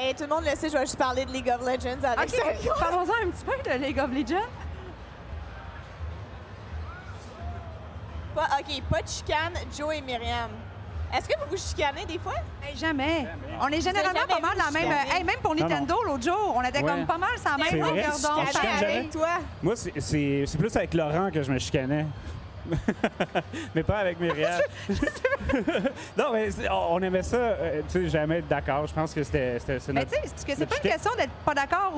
Et tout le monde le sait, je vais juste parler de League of Legends avec ça. Parlons-en un petit peu de League of Legends. Pas de chicane, Joe et Myriam. Est-ce que vous vous chicanez des fois? Hey, jamais. On est généralement pas mal dans la même... Hey, même pour Nintendo, l'autre jour, on était comme pas mal sans même longueur d'onde. Avec toi? Moi, c'est plus avec Laurent que je me chicanais. Mais pas avec Myriam. Non, mais on aimait ça, tu sais, jamais être d'accord. Je pense que c'était notre... Mais tu sais, c'est pas une question d'être pas d'accord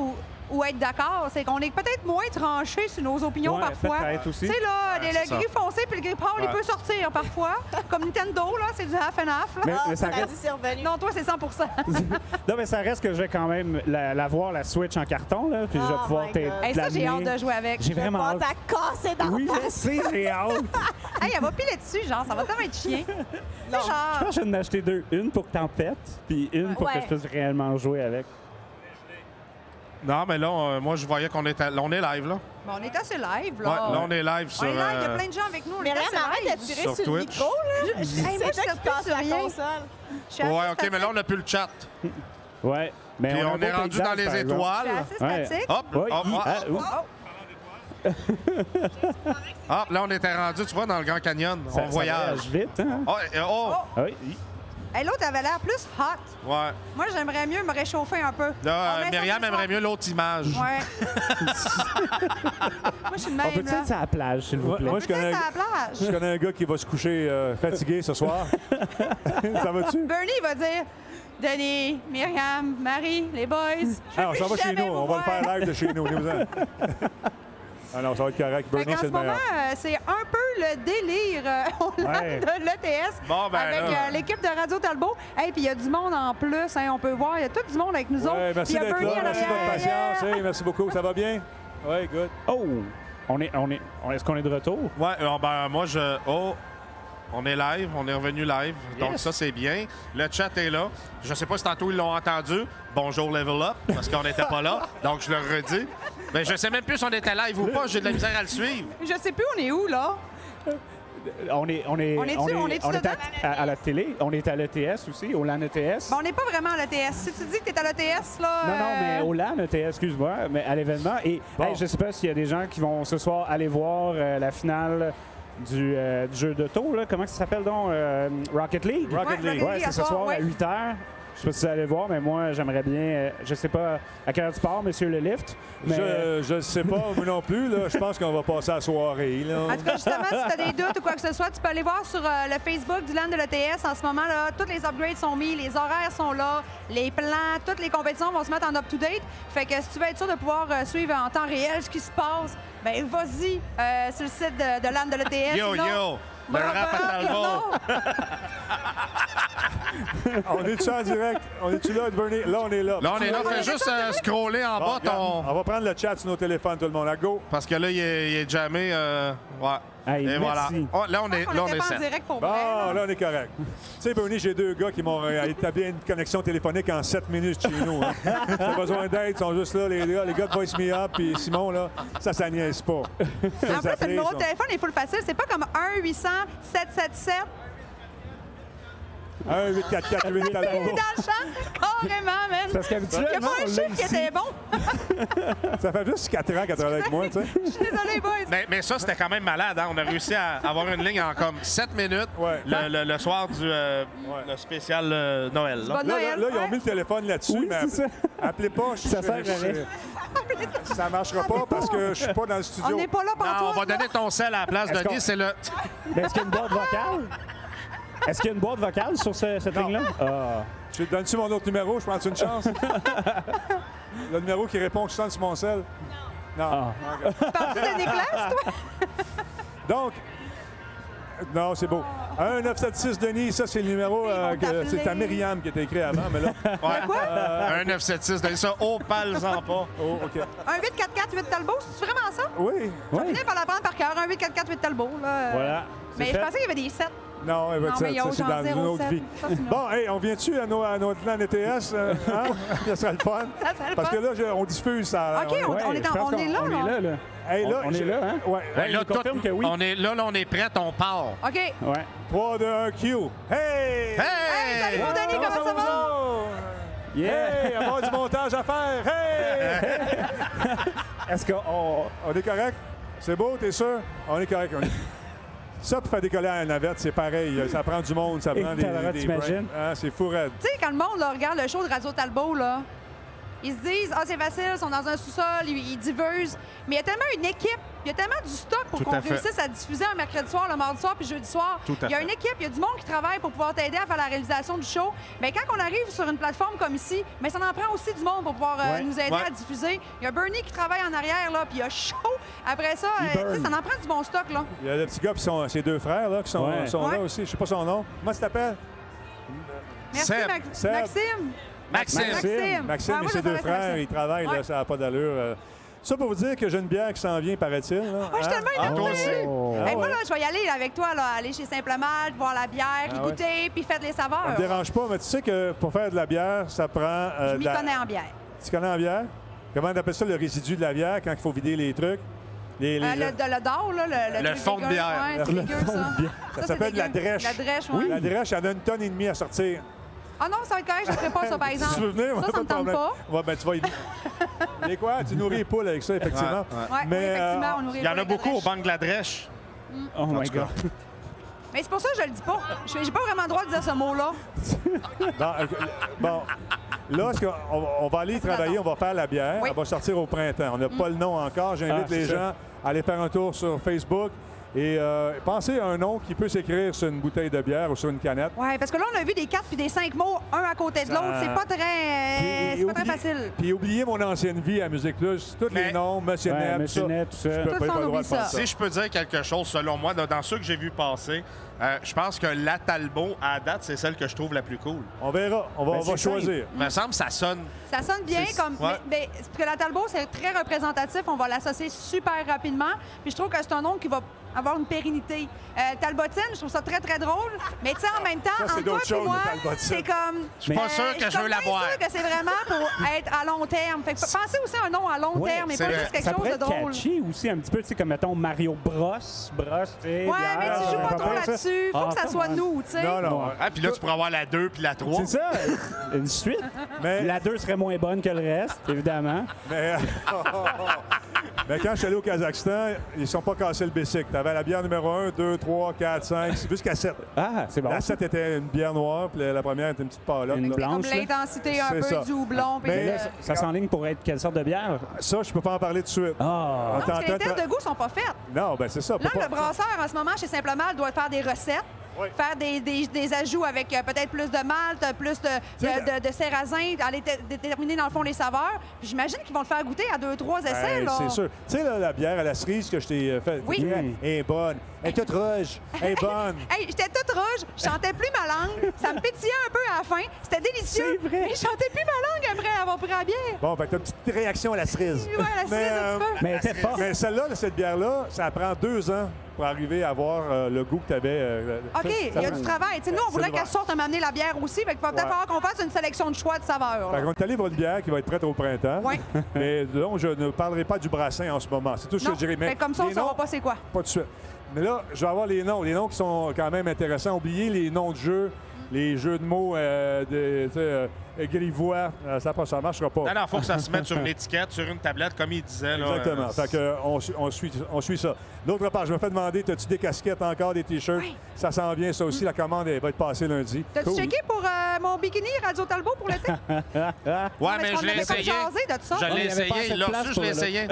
ou être d'accord. C'est qu'on est peut-être moins tranché sur nos opinions parfois. Tu sais, là, le gris foncé puis le gris pâle, il peut sortir parfois. Comme Nintendo, là, c'est du half and half. Là. Mais ça reste... Non, toi, c'est 100 Non, mais ça reste que je vais quand même la voir, la Switch en carton, là, puis je vais pouvoir t'aider. Ça, j'ai hâte de jouer avec. J'ai vraiment hâte. T'as cassé dans oui, je sais, j'ai hâte. Hey, elle va piler dessus, genre, ça va tellement être chien. Non. Genre... Je pense que je vais en acheter deux. Une pour que t'en pètes, puis une pour que je puisse réellement jouer avec. Non, mais là, moi, je voyais qu'on était... Là, on est live, là. Bon, on est assez live, là. Ouais, là, on est live sur... On est live, il y a plein de gens avec nous. Mais arrête de tirer sur le micro, là. Hey, moi, je tire plus sur rien. Ouais, OK, mais là, on n'a plus le chat. Ouais. Mais puis on est rendu dans les étoiles. C'est assez statique. Hop, hop, là, on était rendu, tu vois, dans le Grand Canyon. On voyage. Ça vite, hein? Oui. Hey, l'autre avait l'air plus hot. Ouais. Moi, j'aimerais mieux me réchauffer un peu. Là, Myriam aimerait mieux l'autre image. Ouais. Moi, je suis de même, on peut-tu être sur la plage, s'il vous plaît? Moi, je connais un gars qui va se coucher fatigué ce soir. Ça va-tu? Bernie, il va dire... Denis, Myriam, Marie, les boys. Alors, ça va chez nous. On va le faire live de chez nous. Ah non, ça va être correct. Bernie, c'est le meilleur. En ce moment, c'est un peu le délire de l'ETS avec l'équipe de Radio Talbot. Et puis il y a du monde en plus, hein, on peut voir. Il y a tout du monde avec nous autres. Merci d'être là. Merci de votre patience. Hey, merci beaucoup. Ça va bien? Oui, good. Oh! Est-ce qu'on est de retour? Oui, ben moi, on est live, on est revenu live, donc ça, c'est bien. Le chat est là. Je ne sais pas si tantôt ils l'ont entendu. Bonjour Level Up, parce qu'on n'était pas là, donc je le redis. Mais je sais même plus si on était live ou pas, j'ai de la misère à le suivre. Je sais plus, on est où, là? On est à la télé, on est à l'ETS aussi, au LAN ETS. Bon, on n'est pas vraiment à l'ETS. Si tu dis que tu es à l'ETS, là... Non, mais au LAN ETS, excuse-moi, mais à l'événement. Et hey, je ne sais pas s'il y a des gens qui vont ce soir aller voir la finale du jeu d'auto, là. Comment ça s'appelle donc? Rocket League? Rocket League. Ouais, c'est ce soir à 8h. Je sais pas si vous allez voir, mais moi, j'aimerais bien... je sais pas à quelle heure tu pars, monsieur le lift. Mais... Je ne sais pas, moi non plus. Là, je pense qu'on va passer la soirée. Là. En tout cas, justement, si tu as des doutes ou quoi que ce soit, tu peux aller voir sur le Facebook du LAN de l'ETS. En ce moment, là, tous les upgrades sont mis, les horaires sont là, les plans, toutes les compétitions vont se mettre en up-to-date. Fait que si tu veux être sûr de pouvoir suivre en temps réel ce qui se passe, ben vas-y sur le site de LAN de l'ETS. Yo! Le rap à Talbot! On est-tu en direct? On est-tu là, Bernie? Là, on est là. Là, on est là. Fais juste scroller en bas ton... On va prendre le chat sur nos téléphones, tout le monde. À go! Parce que là, il est jammé. Ouais. Hey, et voilà. Oh, là, on est en direct pour vrai, là, on est correct. Tu sais, Bernie, j'ai deux gars qui m'ont établi une connexion téléphonique en 7 minutes chez nous. Hein. T'as besoin d'aide, ils sont juste là, les gars de Voice Me Up, puis Simon, là, ça niaise pas. En plus, le numéro de téléphone est full facile. C'est pas comme 1-800-777. 1-844-8 Talbot. Dans le champ, carrément, man. Parce qu'habituellement, il n'y a pas un chiffre qui était bon. Ça fait juste 4 ans qu'elle travaille avec moi, tu sais. Je suis désolée, boys. Mais ça, c'était quand même malade. Hein? On a réussi à avoir une ligne en comme 7 minutes le soir du le spécial Noël. Là, ils ont mis le téléphone là-dessus, oui, mais appelez pas. Ça sert à rien. Ça marchera pas parce que je suis pas dans le studio. On n'est pas là pour toi. On va donner ton sel à la place, Denis. C'est le... Mais est-ce qu'il y a une boîte vocale? Est-ce qu'il y a une boîte vocale sur cette ligne-là? Je donne-tu mon autre numéro? Je prends-tu une chance? Le numéro qui répond que je sonne sur mon sel? Non. Tu parles de Nicolas, toi? Donc, non, c'est beau. 1976 Denis, ça, c'est le numéro. C'est à Myriam qui était écrit avant, mais là. Ouais. Quoi? 1976 Denis, ça, parle-en pas. Oh, OK. 1-844-8 Talbot, c'est vraiment ça? Oui. Je vais finir par l'apprendre par cœur. 1-844-8 Talbot. Là. Voilà. Mais je pensais qu'il y avait des 7. Non, c'est dans une autre vie. Bon, hey, on vient-tu à notre plan ETS? Ça serait le fun. Parce que là, on diffuse ça. OK, on est là. On est là. Hey, là on est là, hein? Ouais. Là, on est là, on est prêt, on part. OK. Ouais. 3, 2, 1, Q. Hey! Hey! Salut, mon Denis, comment ça va? Yeah! Hey, avoir du montage à faire! Hey! Est-ce qu'on... On est correct? C'est beau, t'es sûr? On est correct. Ça, pour faire décoller à la navette, c'est pareil. Ça prend du monde, ça prend des t'imagines? brains. C'est fou raide. Tu sais, quand le monde là, regarde le show de Radio Talbot, là, ils se disent « Ah, c'est facile, ils sont dans un sous-sol, ils diversent. » Mais il y a tellement une équipe, il y a tellement du stock pour Tout qu'on à fait. réussisse à diffuser un mercredi soir, le mardi soir puis jeudi soir. Tout à Il y a fait. une équipe, il y a du monde qui travaille pour pouvoir t'aider à faire la réalisation du show. Mais quand on arrive sur une plateforme comme ici, mais ça en prend aussi du monde pour pouvoir nous aider à diffuser. Il y a Bernie qui travaille en arrière, là, puis il y a Show. Après ça, tu sais, ça en prend du bon stock, là. Il y a le petit gars, puis ses deux frères, là, qui sont là aussi. Je sais pas son nom. Comment tu t'appelles? Merci, Seb. Seb. Maxime. Maxime Ouais, et moi, ses je deux savais que frères, c'était ils travaillent, Ouais. là, ça n'a pas d'allure. Ça pour vous dire que j'ai une bière qui s'en vient, paraît-il. Là. Oh, je suis tellement Ah, toi énervée. aussi? Oh. Hey, moi, là, je vais y aller là, avec toi, là, aller chez Simple Malte, voir la bière, y ouais. goûter, puis faire les Ça saveurs. me dérange pas, mais tu sais que pour faire de la bière, ça prend... Je m'y connais en bière. Tu connais en bière? Comment on appelle ça, le résidu de la bière, quand il faut vider les trucs? Le d'or, là, le Le fond de dégueu. bière. Ouais, c'est Le dégueu, fond ça. de bière. Ça c'est s'appelle de la dégueu. drèche. La drèche, oui. La drèche, elle a 1,5 tonne à sortir. Ah non, ça va être correct, je ne ferai pas ça, par exemple. Tu veux venir? Ça, ça me tente pas. Ouais, ben tu vas y... Mais quoi? Tu nourris les poules avec ça, effectivement. Ouais, Ouais, Mais, oui, effectivement, on nourrit Il y en pas a avec la beaucoup au drèche. Bangladesh. Oh my tout cas. God. Mais c'est pour ça que je le dis pas. J'ai pas vraiment le droit de dire ce mot-là. Bon, là, on va aller travailler, on va faire la bière. Oui. Elle va sortir au printemps. On n'a pas le nom encore. J'invite Ah, les c'est ça. gens à aller faire un tour sur Facebook. Et pensez à un nom qui peut s'écrire sur une bouteille de bière ou sur une canette. Ouais, parce que là, on a vu des 4 puis des 5 mots, un à côté de Ça- l'autre. C'est pas très, c'est pas très facile. Puis oubliez mon ancienne vie à Musique Plus. Tous les Mais- noms, Monsieur Ouais, Neb, Monsieur Neb, tout ça. Je peux Tout pas, ça, pas on le droit de oublie faire ça. ça. Si je peux dire quelque chose, selon moi, dans ceux que j'ai vus passer, je pense que la Talbot, à date, c'est celle que je trouve la plus cool. On verra. On va c'est choisir. Il me semble que ça sonne. Ça sonne bien C'est- comme. ouais. Mais parce que la Talbot, c'est très représentatif. On va l'associer super rapidement. Puis je trouve que c'est un nom qui va avoir une pérennité. Talbotine, je trouve ça très, très drôle. Mais tu sais, en même temps, Ça, c'est entre toi d'autres et choses, moi, le Talbotine. c'est comme. Je suis pas sûr que je veux la boire. Je suis sûr que c'est vraiment pour être à long terme. Fait que pensez aussi à un nom à long Ouais, terme et c'est pas vrai. juste quelque Ça chose pourrait de être drôle. catchy aussi un petit peu, tu sais, comme mettons Mario Bros, tu sais. Ouais, mais tu joues pas trop ça. là-dessus. Faut que ça come soit on. nous, tu sais. Non, non. Ah, puis là, tu pourrais avoir la 2 puis la 3. C'est ça, une suite. Mais, La 2 serait moins bonne que le reste, évidemment. mais, mais quand je suis allé au Kazakhstan, ils sont pas cassés le bicycle. Tu avais la bière numéro 1, 2, 3, 4, 5, jusqu'à 7. Ah, c'est bon. La 7 était une bière noire, puis la première était une petite palotte. Une là. blanche. Comme là. l'intensité un C'est peu ça. du houblon. puis Mais de- Là, ça s'enligne pour être quelle sorte de bière? Ça, je peux pas en parler tout de suite. Ah! On Non, parce que les t'entend- tests de goût sont pas faits. Non, ben c'est ça. Là, Peut pas- le brasseur, en ce moment, chez Simple Malte, doit faire des recettes, Oui. faire des ajouts avec peut-être plus de malt, plus de sarrasin, aller déterminer, dans le fond, les saveurs. Puis j'imagine qu'ils vont le faire goûter à 2-3 essais, Hey, là. c'est sûr. Tu sais, là, la bière à la cerise que je t'ai faite, Oui. elle est bonne. Elle est toute rouge. Elle est bonne. Hey, j'étais toute rouge, je chantais plus ma langue, ça me pétillait un peu à la fin, c'était délicieux. C'est vrai. Mais je chantais plus ma langue après avoir pris la bière. Bon, ben, t'as une petite réaction à la cerise. Ouais, la cerise, un petit peu. Mais elle était forte. Mais celle-là, cette bière-là, ça prend 2 ans pour arriver à avoir le goût que tu avais. OK, il y a du travail. Tu sais, nous, on voudrait C'est qu'elle sorte à m'amener la bière aussi, fait qu'il va peut-être Ouais. falloir qu'on fasse une sélection de choix de saveurs. Fait là. qu'on est allé voir une bière qui va être prête au printemps. Ouais. Mais donc, je ne parlerai pas du brassin en ce moment. C'est tout ce que Non, je dirais. Mais fait que comme ça, on les ne saura noms, pas c'est quoi. pas tout de suite. Mais là, je vais avoir les noms. Les noms qui sont quand même intéressants. Oubliez les noms de jeux, les jeux de mots grivois. Ça ne marchera pas. Non, non, il faut que ça se mette sur une étiquette, sur une tablette, comme il disait. Là, Exactement. Fait que, on suit ça. D'autre part, je me fais demander, as-tu des casquettes encore, des T-shirts? Oui. Ça s'en vient, ça aussi. La commande elle va être passée lundi. T'as-tu Cool. checké pour mon bikini Radio Talbot pour l'été? Ouais, Parce mais qu'on je l'ai avait comme essayé. jasé de ça. Je il y l'ai avait pas essayé. assez de Il l'a place reçu, je pour l'ai le- essayé.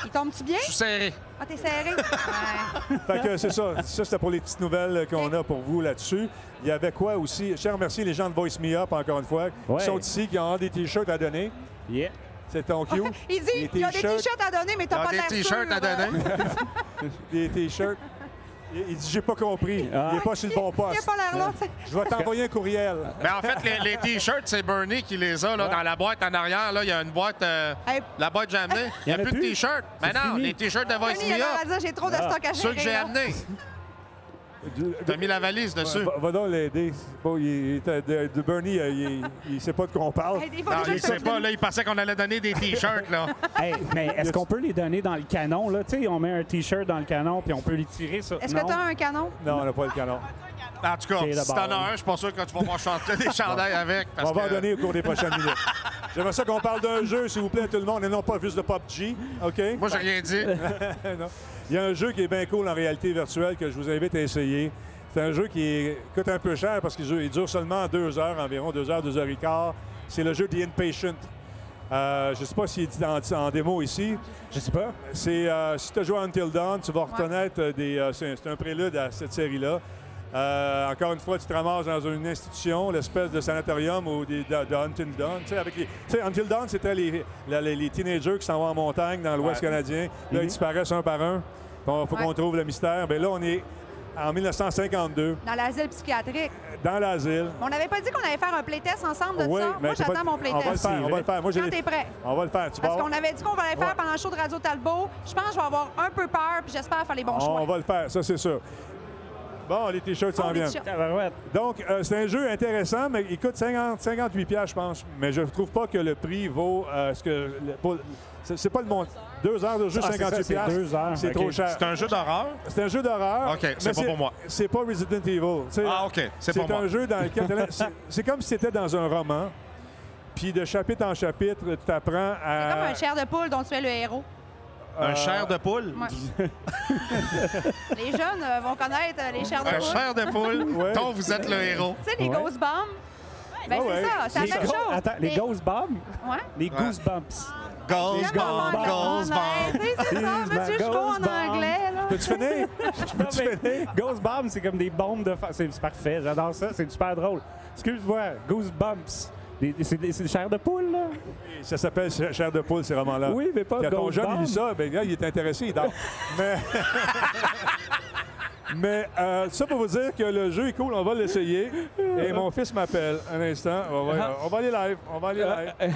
Il tombe-tu bien? Je suis serré. Ah, t'es serré? Ouais. Fait que c'est ça. Ça, c'était pour les petites nouvelles qu'on a pour vous là-dessus. Il y avait quoi aussi? Je tiens à remercier les gens de Voice Me Up, encore une fois, Ouais. qui sont ici, qui ont des T-shirts à donner. Yeah. C'est ton cue. Il dit, il y a des t-shirts à donner, mais Il y t'as a pas de des l'air T-shirts sûr, à donner. Des T-shirts. Il dit, j'ai pas compris. Ah. Il n'est pas sur le bon Il a poste. pas l'air là, tu sais. Je vais t'envoyer un courriel. Mais en fait, les T-shirts, c'est Bernie qui les a là, dans la boîte en arrière. Là, il y a une boîte. Hey, La boîte que j'ai amenée. Il n'y a en a plus de plus? T-shirts. Mais C'est non, fini. les T-shirts de Voice Bernie, il a Me l'air à Up, dire, j'ai trop de stock à ceux que gérer, j'ai là. amenés. T'as mis la valise dessus. Va donc l'aider. Bon, de Bernie, il sait pas de quoi on parle. Hey, des fois, Non, déjà, il sait pas. Là, il pensait qu'on allait donner des T-shirts, là. Hey, mais est-ce qu'on peut les donner dans le canon? Là? Tu sais, on met un T-shirt dans le canon puis on peut les tirer sur... Est-ce que tu as un canon? Non, on n'a pas le canon. En tout cas, Ok, si t'en d'abord. as un, je suis pas sûr que tu vas pouvoir chanter des chandails avec. Parce On va en que- donner au cours des prochaines minutes. J'aimerais ça qu'on parle d'un jeu, s'il vous plaît, tout le monde, et non pas juste de PUBG. OK? Moi, j'ai rien dit. Non. Il y a un jeu qui est bien cool en réalité virtuelle que je vous invite à essayer. C'est un jeu qui coûte un peu cher parce qu'il dure seulement 2 heures, environ 2 heures, 2 heures et quart. C'est le jeu The Inpatient. Je ne sais pas s'il est dit en démo ici. Je sais pas. C'est si tu as joué à Until Dawn, tu vas reconnaître c'est un prélude à cette série-là. Encore une fois, tu te ramasses dans une institution, l'espèce de sanatorium ou de Until Dawn. Tu sais, Until Dawn, c'était les teenagers qui s'en vont en montagne dans l'Ouest canadien. Là, ils disparaissent un par un. Il faut qu'on trouve le mystère. Bien là, on est en 1952, Dans l'asile psychiatrique. dans l'asile. On n'avait pas dit qu'on allait faire un playtest ensemble de Oui, ça? mais Moi, c'est pas- j'attends mon On va le playtest. faire, on va le faire. Moi, j'ai Quand les- t'es prêt? On va le faire. Tu vas Parce voir. qu'on avait dit qu'on allait faire Ouais. pendant le show de Radio Talbot. Je pense que je vais avoir un peu peur, puis j'espère faire les bons choix. On va le faire, ça, c'est sûr. Bon, les T-shirts s'en les viennent. t-shirts. Tabarouette. Donc, c'est un jeu intéressant, mais il coûte 58 $, je pense. Mais je ne trouve pas que le prix vaut ce que... C'est pas le montant. 2 heures de jeu, Ah, c'est ça, 58 c'est 2 heures. C'est OK. trop cher. C'est un jeu d'horreur. C'est un jeu d'horreur. OK, c'est mais pas pour moi. C'est pas Resident Evil. Tu sais, Ah, OK, c'est pour moi. un jeu dans lequel... c'est comme si c'était dans un roman. Puis de chapitre en chapitre, tu apprends à... C'est comme un chair de poule dont tu es le héros. Un chair de poule. Ouais. Les jeunes vont connaître les chairs de Un poule. chair de poule Ouais. dont vous êtes le héros. Tu sais, les Ouais. Ghost Bombs. Ben, Ouais, c'est ça, c'est Les la même go- chose. Attends, les Mais- Ghost Bombs? Ouais. Les Goosebumps. Ghost J'aime pas bomb, l'anglais. ghost bomb. Tu sais, c'est ça, He's monsieur my Chevaux en Ghost Bomb. anglais. Là. Peux-tu finir? Non, mais Ghost Bombs, c'est comme des bombes de... C'est parfait, j'adore ça, c'est super drôle. Excuse-moi, Goosebumps. C'est des chairs de poule, là? Ça s'appelle Chair de poule, ces romans-là. Oui, mais pas Quand ton Ghost jeune il Bomb. lit ça, ben, là, il est intéressé, il dort. Mais ça pour vous dire que le jeu est cool, on va l'essayer. Et mon fils m'appelle. Un instant, on va aller live. On va aller live.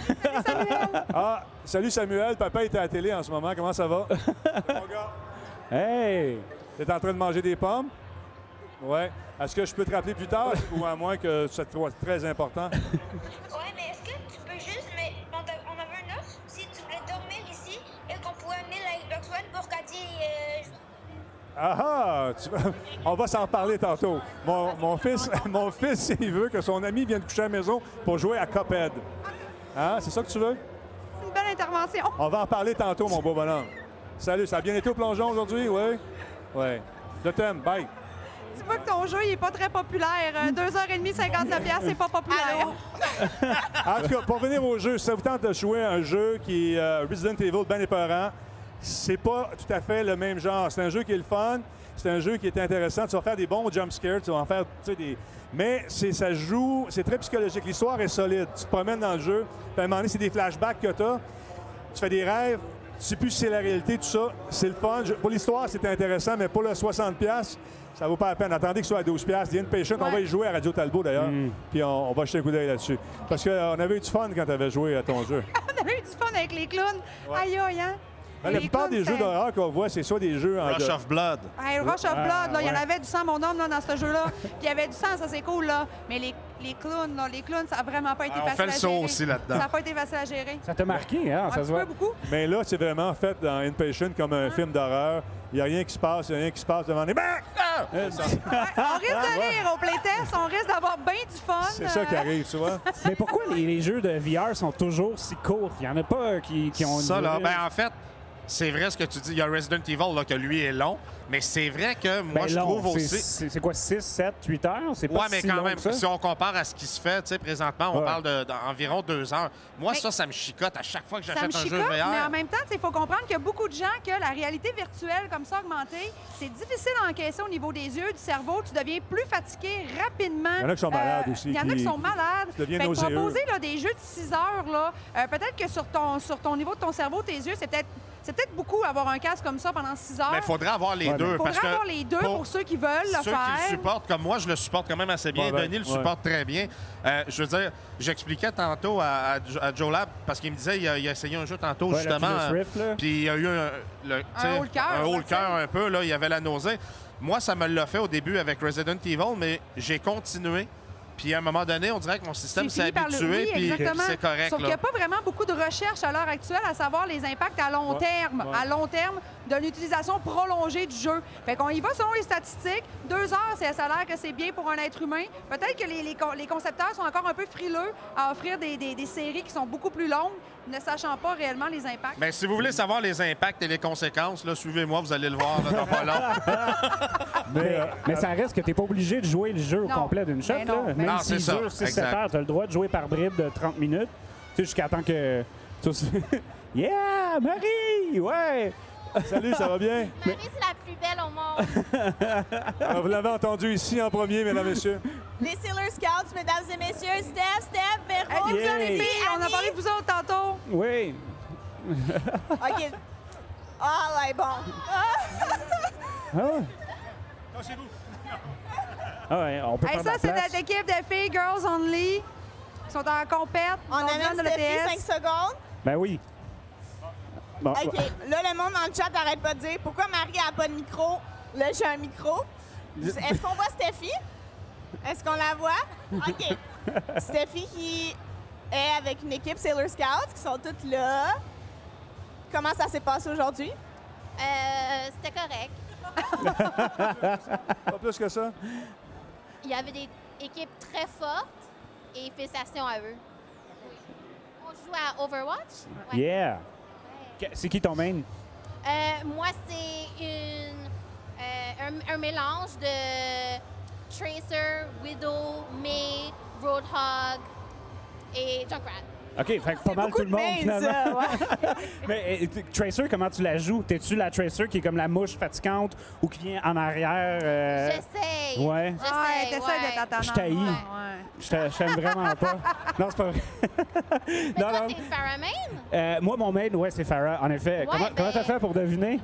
Ah, salut Samuel, papa est à la télé en ce moment. Comment ça va? Mon gars, Hey! t'es en train de manger des pommes? Ouais. Est-ce que je peux te rappeler plus tard ou à moins que ça te soit très important? Ouais, mais est-ce que tu peux juste. Mais on avait une offre si tu voulais dormir ici et qu'on pouvait amener la Xbox One pour Cathy. Ah on va s'en parler tantôt. Mon fils, il veut que son ami vienne coucher à la maison pour jouer à Cuphead. Hein? C'est ça que tu veux? C'est une belle intervention. On va en parler tantôt, mon beau bonhomme. Salut, ça a bien été au plongeon aujourd'hui? Oui? Oui. Je t'aime. Bye. Tu vois que ton jeu, il n'est pas très populaire. 2h30, 59$, c'est pas populaire. En tout cas, pour venir au jeu, si ça vous tente de jouer à un jeu qui est Resident Evil ben épeurant, c'est pas tout à fait le même genre. C'est un jeu qui est le fun, c'est un jeu qui est intéressant. Tu vas faire des bons jump scares, tu vas en faire des... Mais ça joue, c'est très psychologique. L'histoire est solide. Tu te promènes dans le jeu, puis à un moment donné, c'est des flashbacks que tu as. Tu fais des rêves, tu sais plus si c'est la réalité, tout ça. C'est le fun. Pour l'histoire, c'est intéressant, mais pour le 60$, ça vaut pas la peine. Attendez que ce soit à 12$. The Inpatient, on va y jouer à Radio Talbot d'ailleurs, puis on va jeter un coup d'œil là-dessus. Parce qu'on avait eu du fun quand tu avais joué à ton jeu. On avait eu du fun avec les clowns. Aïe, aïe, hein? Ben, la Les plupart clowns, des jeux c'était- d'horreur qu'on voit, c'est soit des jeux en... Rush of Blood. Hey, Rush of Blood, là, il y en ouais. avait du sang, mon homme, là, dans ce jeu-là. Puis il y avait du sang, ça, c'est cool, là. Mais les clowns, là, ça n'a vraiment pas été Ah, on facile fait le à saut gérer. aussi là-dedans. Ça n'a pas été facile à gérer. Ça t'a marqué, hein? Un Ça se petit voit. peu beaucoup. Mais là, c'est vraiment fait dans Inpatient comme un film d'horreur. Il n'y a rien qui se passe, il n'y a rien qui se passe devant les... Ben! On risque de rire au playtest, on risque d'avoir bien du fun. C'est ça qui arrive, tu vois. Mais pourquoi les jeux de VR sont toujours si courts? Il n'y en a pas qui ont... une Ça, là, durée- ben en fait, c'est vrai ce que tu dis. Il y a Resident Evil, là, que lui est long. Mais c'est vrai que moi, Ben je long, trouve c'est- aussi... C'est quoi, 6, 7, 8 heures? C'est pas Ouais, mais si quand long même, que ça. si on compare à ce qui se fait, tu sais, présentement, on Ouais. parle d'environ 2 heures. Moi, Mais- ça me chicote à chaque fois que Ça me j'achète un jeu chicote, mais en VR. même temps, il faut comprendre qu'il y a beaucoup de gens que la réalité virtuelle comme ça augmentée, c'est difficile à encaisser au niveau des yeux, du cerveau. Tu deviens plus fatigué rapidement. Il y en a qui sont malades aussi, Il y en a qui sont malades. qui deviennent Fait que nauséeux. proposer là, des jeux de 6 heures, là, peut-être que sur ton niveau de ton cerveau, tes yeux, c'est peut-être beaucoup avoir un casque comme ça pendant 6 heures. Mais il faudrait avoir les Ouais, deux. Il faudrait parce que avoir les deux pour ceux qui veulent le ceux faire. qui le supportent, comme moi, je le supporte quand même assez bien. Ouais, ben, Denis le ouais. supporte très bien. Je veux dire, j'expliquais tantôt à Joe Lab, parce qu'il me disait il a essayé un jeu tantôt, Ouais, justement. l'Oculus Rift, là. Puis il y a eu tu sais, haut le cœur, un haut le là, cœur un peu. Là, il y avait la nausée. Moi, ça me l'a fait au début avec Resident Evil, mais j'ai continué. Puis à un moment donné, on dirait que mon système s'est habitué, puis c'est correct. Sauf qu'il n'y a pas vraiment beaucoup de recherche à l'heure actuelle à savoir les impacts à long terme. À long terme, de l'utilisation prolongée du jeu. Fait qu'on y va selon les statistiques. 2 heures, ça a l'air que c'est bien pour un être humain. Peut-être que les concepteurs sont encore un peu frileux à offrir des séries qui sont beaucoup plus longues, ne sachant pas réellement les impacts. Mais si vous voulez savoir les impacts et les conséquences, là, suivez-moi, vous allez le voir là, dans pas long. Mais ça reste que tu n'es pas obligé de jouer le jeu au complet d'une shot. Ben non. Là. Même Non, s'il c'est ça. dure 6-7 Exact. heures, tu as le droit de jouer par bribes de 30 minutes. Tu sais, jusqu'à temps que... Yeah, Marie! Ouais! Salut, ça va bien? Marie, c'est la plus belle au monde. Alors, vous l'avez entendu ici en premier, mesdames et messieurs. Les Sailor Scouts, mesdames et messieurs, Steph, Véro, Hey, Yeah. les filles, on a parlé de vous autres tantôt. Oui! OK. Ah, là, bon. Ah ouais. Ah ouais, on peut Hey, prendre ça, la c'est place. notre équipe de filles Girls Only qui sont en compète. On amène de Steffi 5 secondes. Ben oui. Bon, OK. Là, le monde dans le chat n'arrête pas de dire pourquoi Marie n'a pas de micro. Là, j'ai un micro. Est-ce qu'on voit Steffi? Est-ce qu'on la voit? OK. Steffi qui est avec une équipe Sailor Scouts qui sont toutes là. Comment ça s'est passé aujourd'hui? C'était correct. Pas plus que ça. Il y avait des équipes très fortes et félicitations à eux. Oui. On joue à Overwatch. Ouais. yeah! C'est qui ton main? Moi, c'est un mélange de Tracer, Widow, Mei, Roadhog et Junkrat. OK, fait que pas mal Beaucoup tout le de monde, mains, finalement. ça, ouais. Mais Tracer, comment tu la joues? T'es-tu la Tracer qui est comme la mouche fatigante ou qui vient en arrière? J'essaye. Ouais. Ah, t'essaies d'être attendante. Je t'haïs. Ouais. Je t'aime vraiment pas. Non, c'est pas vrai. Mais non, toi, non. t'es Farrah Main? Moi, mon main, ouais, c'est Farah, en effet. Ouais, Comment t'as fait pour deviner?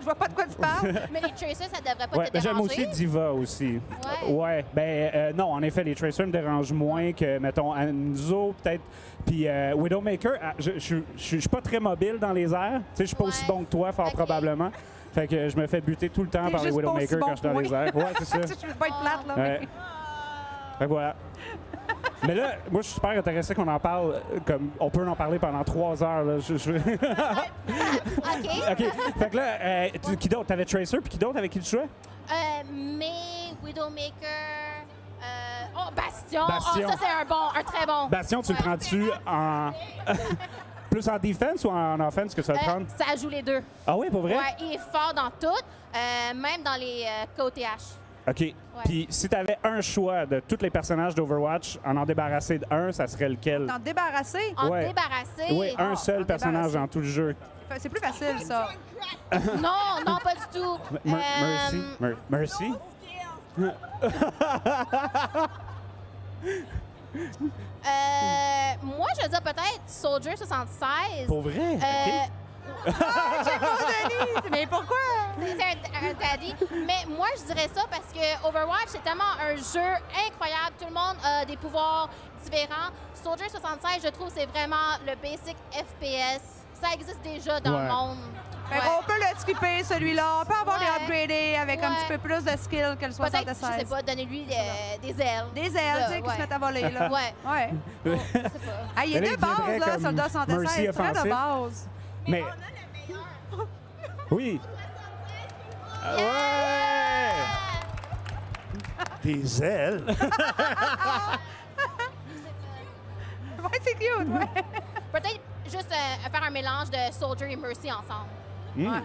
Je vois pas de quoi tu parles. Mais les Tracers, ça devrait pas Ouais, te ben, j'aime déranger. aussi Diva aussi. Ouais. Ouais, ben non, en effet, les Tracers me dérangent moins que, mettons, Enzo, peut-être. Puis Widowmaker, je suis pas très mobile dans les airs. Tu sais, je suis pas aussi Ouais. bon que toi, fort Ok. probablement. Fait que je me fais buter tout le temps T'es par les juste pas aussi Widowmakers bon quand je suis dans que les moi. airs. Ouais, c'est ça. Je veux pas être plate, là. Ouais. Fait que voilà. Mais là, moi, je suis super intéressé qu'on en parle. Comme on peut en parler pendant 3 heures. Là. OK. OK. Fait que là, qui d'autre? T'avais Tracer, puis qui d'autre avec qui tu jouais? Mei, Widowmaker, Bastion. Bastion. Oh, ça, c'est un très bon. Bastion, tu le Ouais. prends-tu en. Plus en defense ou en offense que tu vas le prendre? Ça joue les deux. Ah oui, pour vrai? Ouais, il est fort dans tout, même dans les KOTH. OK. Puis si tu avais un choix de tous les personnages d'Overwatch, en débarrasser d'un, ça serait lequel? T'en débarrasser? En Ouais. débarrasser? Oui, un Ah, seul en personnage débarrasser. dans tout le jeu. C'est plus facile, ça. Non, pas du tout. Mercy? Moi, je veux dire peut-être Soldier 76. Pour vrai? OK. Mais pourquoi? C'est un daddy. Mais moi, je dirais ça parce que Overwatch, c'est tellement un jeu incroyable. Tout le monde a des pouvoirs différents. Soldier 76, je trouve, c'est vraiment le basic FPS. Ça existe déjà dans Ouais. le monde. Fait qu'on peut le skipper, celui-là. On peut avoir Ouais. les upgradés avec un Ouais. petit peu plus de skill que le Peut-être, je 76. sais pas, donner-lui des ailes. Des ailes, Là, tu sais, qui ouais. se mettent à voler, là. Ouais. Ouais. Je sais pas. Ah, il y a Mais là, deux il deviendrait bases, là, comme soldat 76. Mercy C'est très de offensif. base. Mais. Oui. Ouais! Des ailes. Ouais, c'est cute, ouais. Peut-être juste faire un mélange de Soldier et Mercy ensemble. Hmm.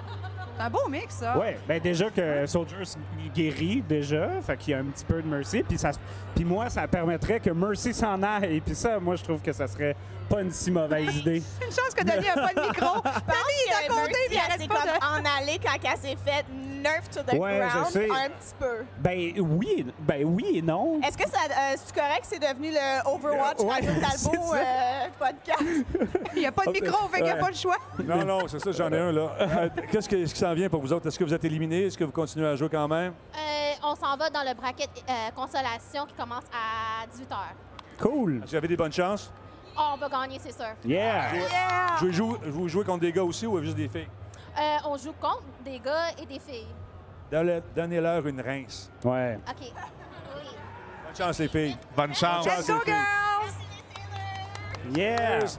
C'est un beau mix, ça. Ouais, ben déjà que Soldier il guérit déjà, fait qu'il y a un petit peu de Mercy, puis moi ça permettrait que Mercy s'en aille, puis ça, moi je trouve que ça serait pas une si mauvaise idée. Une chance que Denis n'a pas de micro. Denis, il est à côté, puis il elle arrête s'est pas comme de... en allée quand elle s'est fait nerf to the Ouais, je ground sais. un petit peu. Ben oui et non. Est-ce que c'est correct que c'est devenu le Overwatch Ouais, Radio c'est Talbot ça. Il podcast? n'y a pas de micro, fait qu'il n'y a Ouais. pas le choix. Non, non, c'est ça, j'en ai un, là. Qu'est-ce qui s'en vient pour vous autres? Est-ce que vous êtes éliminés? Est-ce que vous continuez à jouer quand même? On s'en va dans le bracket consolation qui commence à 18h. Cool. Est-ce que vous avez des bonnes chances? Oh, on va gagner, c'est sûr. Yeah. Vous jouez contre des gars aussi ou juste des filles? On joue contre des gars et des filles. Donnez-leur une rince. Ouais. OK. Oui. Bonne chance, les filles. Bonne chance. Bonne Let's chance, go, les filles. girls!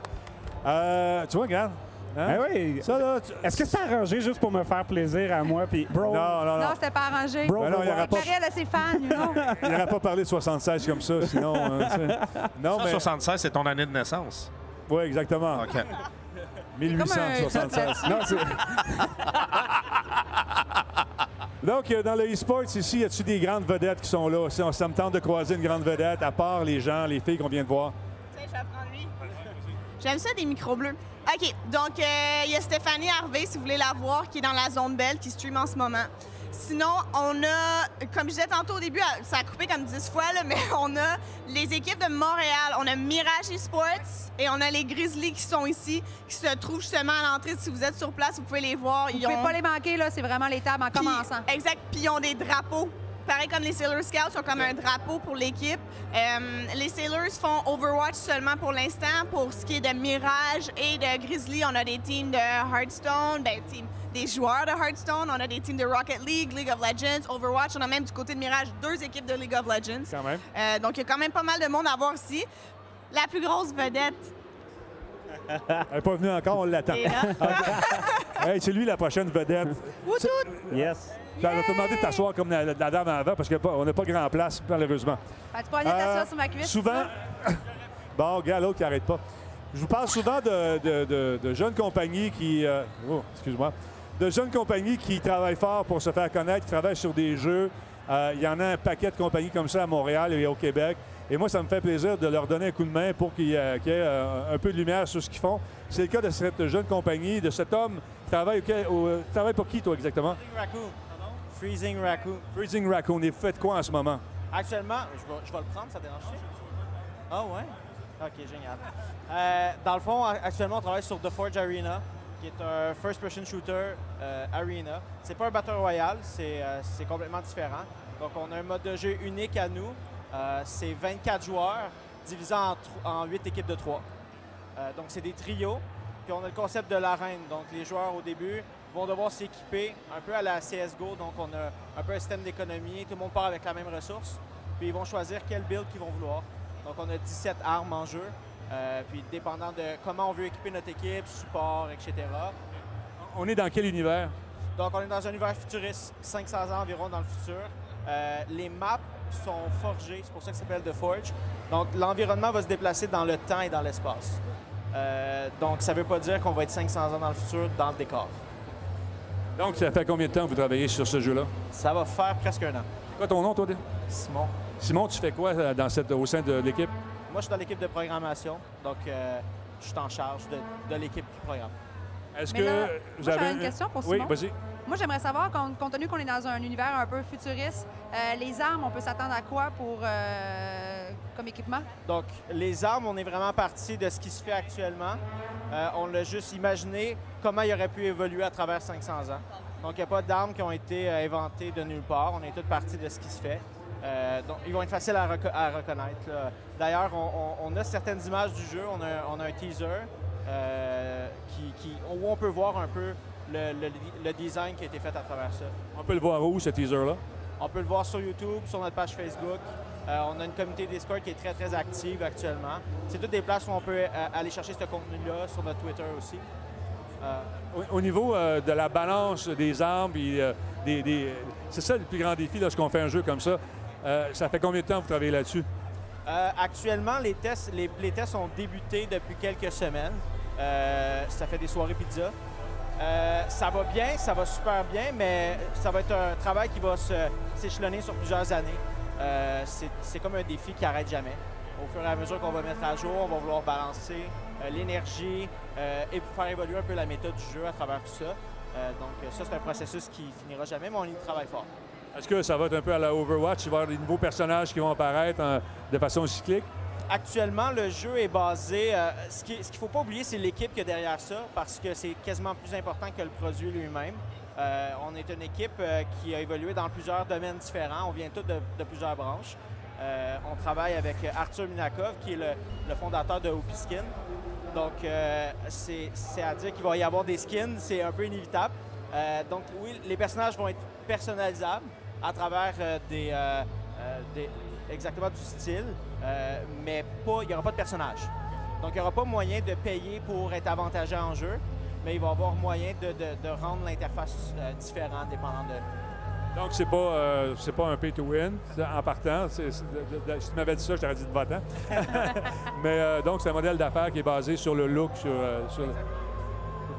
Yeah! Tu vois, regarde. Hein? Ben oui. Ça, là, Est-ce que c'est arrangé juste pour me faire plaisir à moi? Puis, bro, Non, non, Non, non. c'était pas arrangé. Bro, Ben non, il y aura pas- Marie, elle a ses fans, you know? Il n'aurait pas parlé de 76 comme ça, sinon... tu sais. Non, mais... 176, c'est ton année de naissance. Oui, exactement. OK. Comme un 1876. non, c'est... Donc, dans le e-sport, ici, y a-tu des grandes vedettes qui sont là? Ça me tente de croiser une grande vedette, à part les gens, les filles qu'on vient de voir. Tiens, je vais prendre lui. J'aime ça, des micros bleus. OK, donc il y a Stéphanie Harvey, si vous voulelle la voir, qui est dans la zone belle, qui stream en ce moment. Sinon, on a, comme je disais tantôt au début, ça a coupé comme 10 fois, là, mais on a les équipes de Montréal. On a Mirage Esports et on a les Grizzlies qui sont ici, qui se trouvent justement à l'entrée. Si vous êtes sur place, vous pouvez les voir. Vous pouvez pas les manquer, là, c'est vraiment les tables en Puis- commençant. Exact. Puis ils ont des drapeaux. Pareil comme les Sailor Scouts, ils ont comme un drapeau pour l'équipe. Les Sailors font Overwatch seulement pour l'instant. Pour ce qui est de Mirage et de Grizzly, on a des teams de Hearthstone, des joueurs de Hearthstone, on a des teams de Rocket League, League of Legends, Overwatch. On a même du côté de Mirage 2 équipes de League of Legends. Quand même. Donc il y a quand même pas mal de monde à voir ici. La plus grosse vedette Elle n'est pas venue encore, on l'attend. est là. Hey, c'est lui la prochaine vedette. Yes. On va te demander de t'asseoir comme la dame avant parce qu'on n'a pas grand place, malheureusement. Fait que tu peux aller t'asseoir sur ma cuisse. Souvent. Bon, gars, l'autre qui n'arrête pas. Je vous parle souvent de jeunes compagnies qui. Oh, excuse-moi. De jeunes compagnies qui travaillent fort pour se faire connaître, qui travaillent sur des jeux. Il y en a un paquet de compagnies comme ça à Montréal et au Québec. Et moi, ça me fait plaisir de leur donner un coup de main pour qu'il y ait un peu de lumière sur ce qu'ils font. C'est le cas de cette jeune compagnie, de cet homme qui travaille, travaille pour qui, toi, exactement? Raccoon. Freezing Raccoon. Freezing Raccoon. Et vous faites quoi en ce moment? Actuellement, je vais le prendre, ça dérange-tu? Ah ouais? OK, génial. Dans le fond, actuellement, on travaille sur The Forge Arena, qui est un first-person shooter arena. C'est pas un Battle Royale, c'est complètement différent. Donc, on a un mode de jeu unique à nous. C'est 24 joueurs divisés en 8 équipes de 3. Donc, c'est des trios. Puis, on a le concept de l'arène. Donc, les joueurs, au début, vont devoir s'équiper un peu à la CSGO. Donc, on a un peu un système d'économie. Tout le monde part avec la même ressource. Puis, ils vont choisir quel build qu'ils vont vouloir. Donc, on a 17 armes en jeu. Puis, dépendant de comment on veut équiper notre équipe, support, etc. On est dans quel univers? Donc, on est dans un univers futuriste, 500 ans environ dans le futur. Les maps sont forgées, c'est pour ça que ça s'appelle The Forge. Donc, l'environnement va se déplacer dans le temps et dans l'espace. Donc, ça ne veut pas dire qu'on va être 500 ans dans le futur dans le décor. Donc, ça fait combien de temps que vous travaillez sur ce jeu-là? Ça va faire presque un an. C'est quoi ton nom, toi? Simon. Simon, tu fais quoi au sein de l'équipe? Moi, je suis dans l'équipe de programmation, donc je suis en charge de l'équipe qui programme. Est-ce Mais que là, vous moi, avez... j'avais une question pour Oui, Simon. vas-y. Moi, j'aimerais savoir, compte tenu qu'on est dans un univers un peu futuriste, les armes, on peut s'attendre à quoi pour comme équipement? Donc, les armes, on est vraiment parti de ce qui se fait actuellement. On l'a juste imaginé comment il aurait pu évoluer à travers 500 ans. Donc, il n'y a pas d'armes qui ont été inventées de nulle part. On est tous partis de ce qui se fait. Donc, ils vont être faciles à reconnaître, là. D'ailleurs, on a certaines images du jeu. On a un teaser où on peut voir un peu le design qui a été fait à travers ça. On peut le voir où, ce teaser-là? On peut le voir sur YouTube, sur notre page Facebook. On a une communauté Discord qui est très, très active actuellement. C'est toutes des places où on peut aller chercher ce contenu-là, sur notre Twitter aussi. Au niveau de la balance des armes, c'est ça le plus grand défi lorsqu'on fait un jeu comme ça. Ça fait combien de temps que vous travaillez là-dessus? Actuellement, les tests ont débuté depuis quelques semaines. Ça fait des soirées pizza. Ça va bien, ça va super bien, mais ça va être un travail qui va s'échelonner sur plusieurs années. C'est comme un défi qui n'arrête jamais. Au fur et à mesure qu'on va mettre à jour, on va vouloir balancer l'énergie et faire évoluer un peu la méthode du jeu à travers tout ça. Donc ça, c'est un processus qui finira jamais, mais on y travaille fort. Est-ce que ça va être un peu à la Overwatch? Il va y avoir des nouveaux personnages qui vont apparaître de façon cyclique? Actuellement, le jeu est basé... ce qu'il ne faut pas oublier, c'est l'équipe qui est derrière ça, parce que c'est quasiment plus important que le produit lui-même. On est une équipe qui a évolué dans plusieurs domaines différents. On vient tous de plusieurs branches. On travaille avec Arthur Minakov, qui est le fondateur de Opiskin. Donc, c'est à dire qu'il va y avoir des skins, c'est un peu inévitable. Donc, oui, les personnages vont être personnalisable à travers exactement du style, mais il n'y aura pas de personnage. Donc, il n'y aura pas moyen de payer pour être avantagé en jeu, mais il va y avoir moyen de rendre l'interface différente dépendant de... Donc, c'est pas un pay-to-win en partant. Si tu m'avais dit ça, je t'aurais dit de votant. Mais donc, c'est un modèle d'affaires qui est basé sur le look.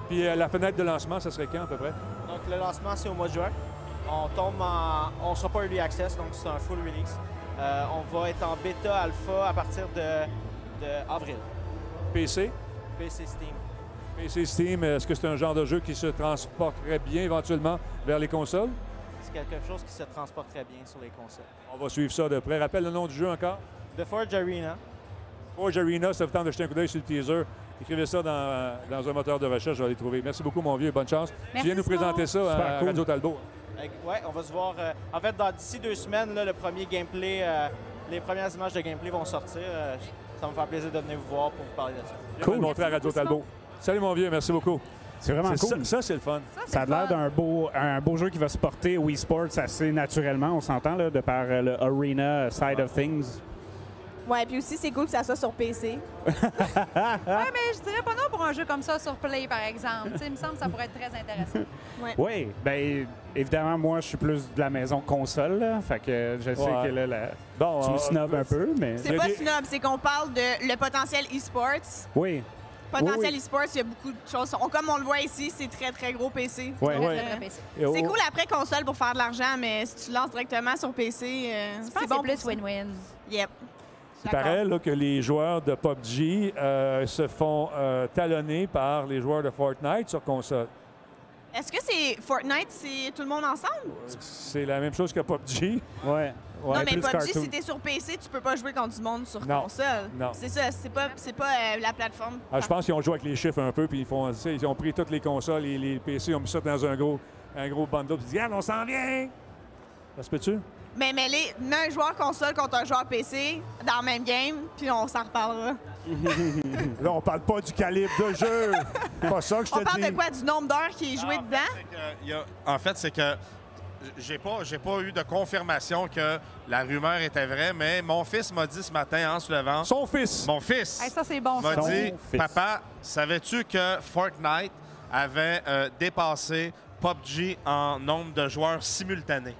Puis la fenêtre de lancement, ça serait quand à peu près? Donc, le lancement, c'est au mois de juin. On ne sera pas early access, donc c'est un full release. On va être en bêta alpha à partir de avril. PC? PC Steam. PC Steam, est-ce que c'est un genre de jeu qui se transporterait bien éventuellement vers les consoles? C'est quelque chose qui se transporte très bien sur les consoles. On va suivre ça de près. Rappelle le nom du jeu encore? The Forge Arena. Forge Arena, ça vous tente de jeter un coup d'œil sur le teaser. Écrivez ça dans un moteur de recherche, je vais les trouver. Merci beaucoup, mon vieux. Bonne chance. Merci, Tu viens nous présenter ça à cool. Radio Talbot. Oui, on va se voir. En fait, d'ici 2 semaines, là, le premier gameplay, les premières images de gameplay vont sortir. Ça va me faire plaisir de venir vous voir pour vous parler de ça. Je vais le montrer à Radio Talbot. Salut, mon vieux. Merci beaucoup. C'est vraiment cool. Ça, c'est le fun. Ça a l'air d'un beau jeu qui va se porter Wii Sports assez naturellement, on s'entend, là, de par le Arena side of things. Ouais, puis aussi, c'est cool que ça soit sur PC. Ouais, mais je dirais pas non pour un jeu comme ça sur Play, par exemple. Tu sais, il me semble que ça pourrait être très intéressant. Oui, bien, évidemment, moi, je suis plus de la maison console, là, fait que je sais que là, tu me snobs un peu, mais... C'est pas snob, c'est qu'on parle de le potentiel e-sports. Oui. Potentiel e-sports, il y a beaucoup de choses. Comme on le voit ici, c'est très, très gros PC. Ouais. Très PC. C'est cool après console pour faire de l'argent, mais si tu lances directement sur PC, Je pense c'est que bon. c'est plus win-win. Yep. Il paraît là, que les joueurs de PUBG se font talonner par les joueurs de Fortnite sur console. Est-ce que c'est Fortnite, c'est tout le monde ensemble? C'est la même chose que PUBG. Ouais. Non, mais plus PUBG, cartoon. si t'es sur PC, tu peux pas jouer contre du monde sur Non. console. Non. C'est ça, c'est pas la plateforme. Je pense qu'ils ont joué avec les chiffres un peu, puis ils ont pris toutes les consoles et les PC, ils ont mis ça dans un gros bundle, puis ils disent « Regarde, on s'en vient! » Ça se peut-tu? Mais mets un joueur console contre un joueur PC dans le même game, puis on s'en reparlera. Là, on parle pas du calibre de jeu. C'est pas ça que je te On dis. parle de quoi? Du nombre d'heures qui est joué dedans? En fait, c'est que j'ai pas eu de confirmation que la rumeur était vraie, mais mon fils m'a dit ce matin en se levant. Son fils. Mon fils Hey, ça, c'est bon, m'a ça. dit, fils. papa, savais-tu que Fortnite avait dépassé PUBG en nombre de joueurs simultanés?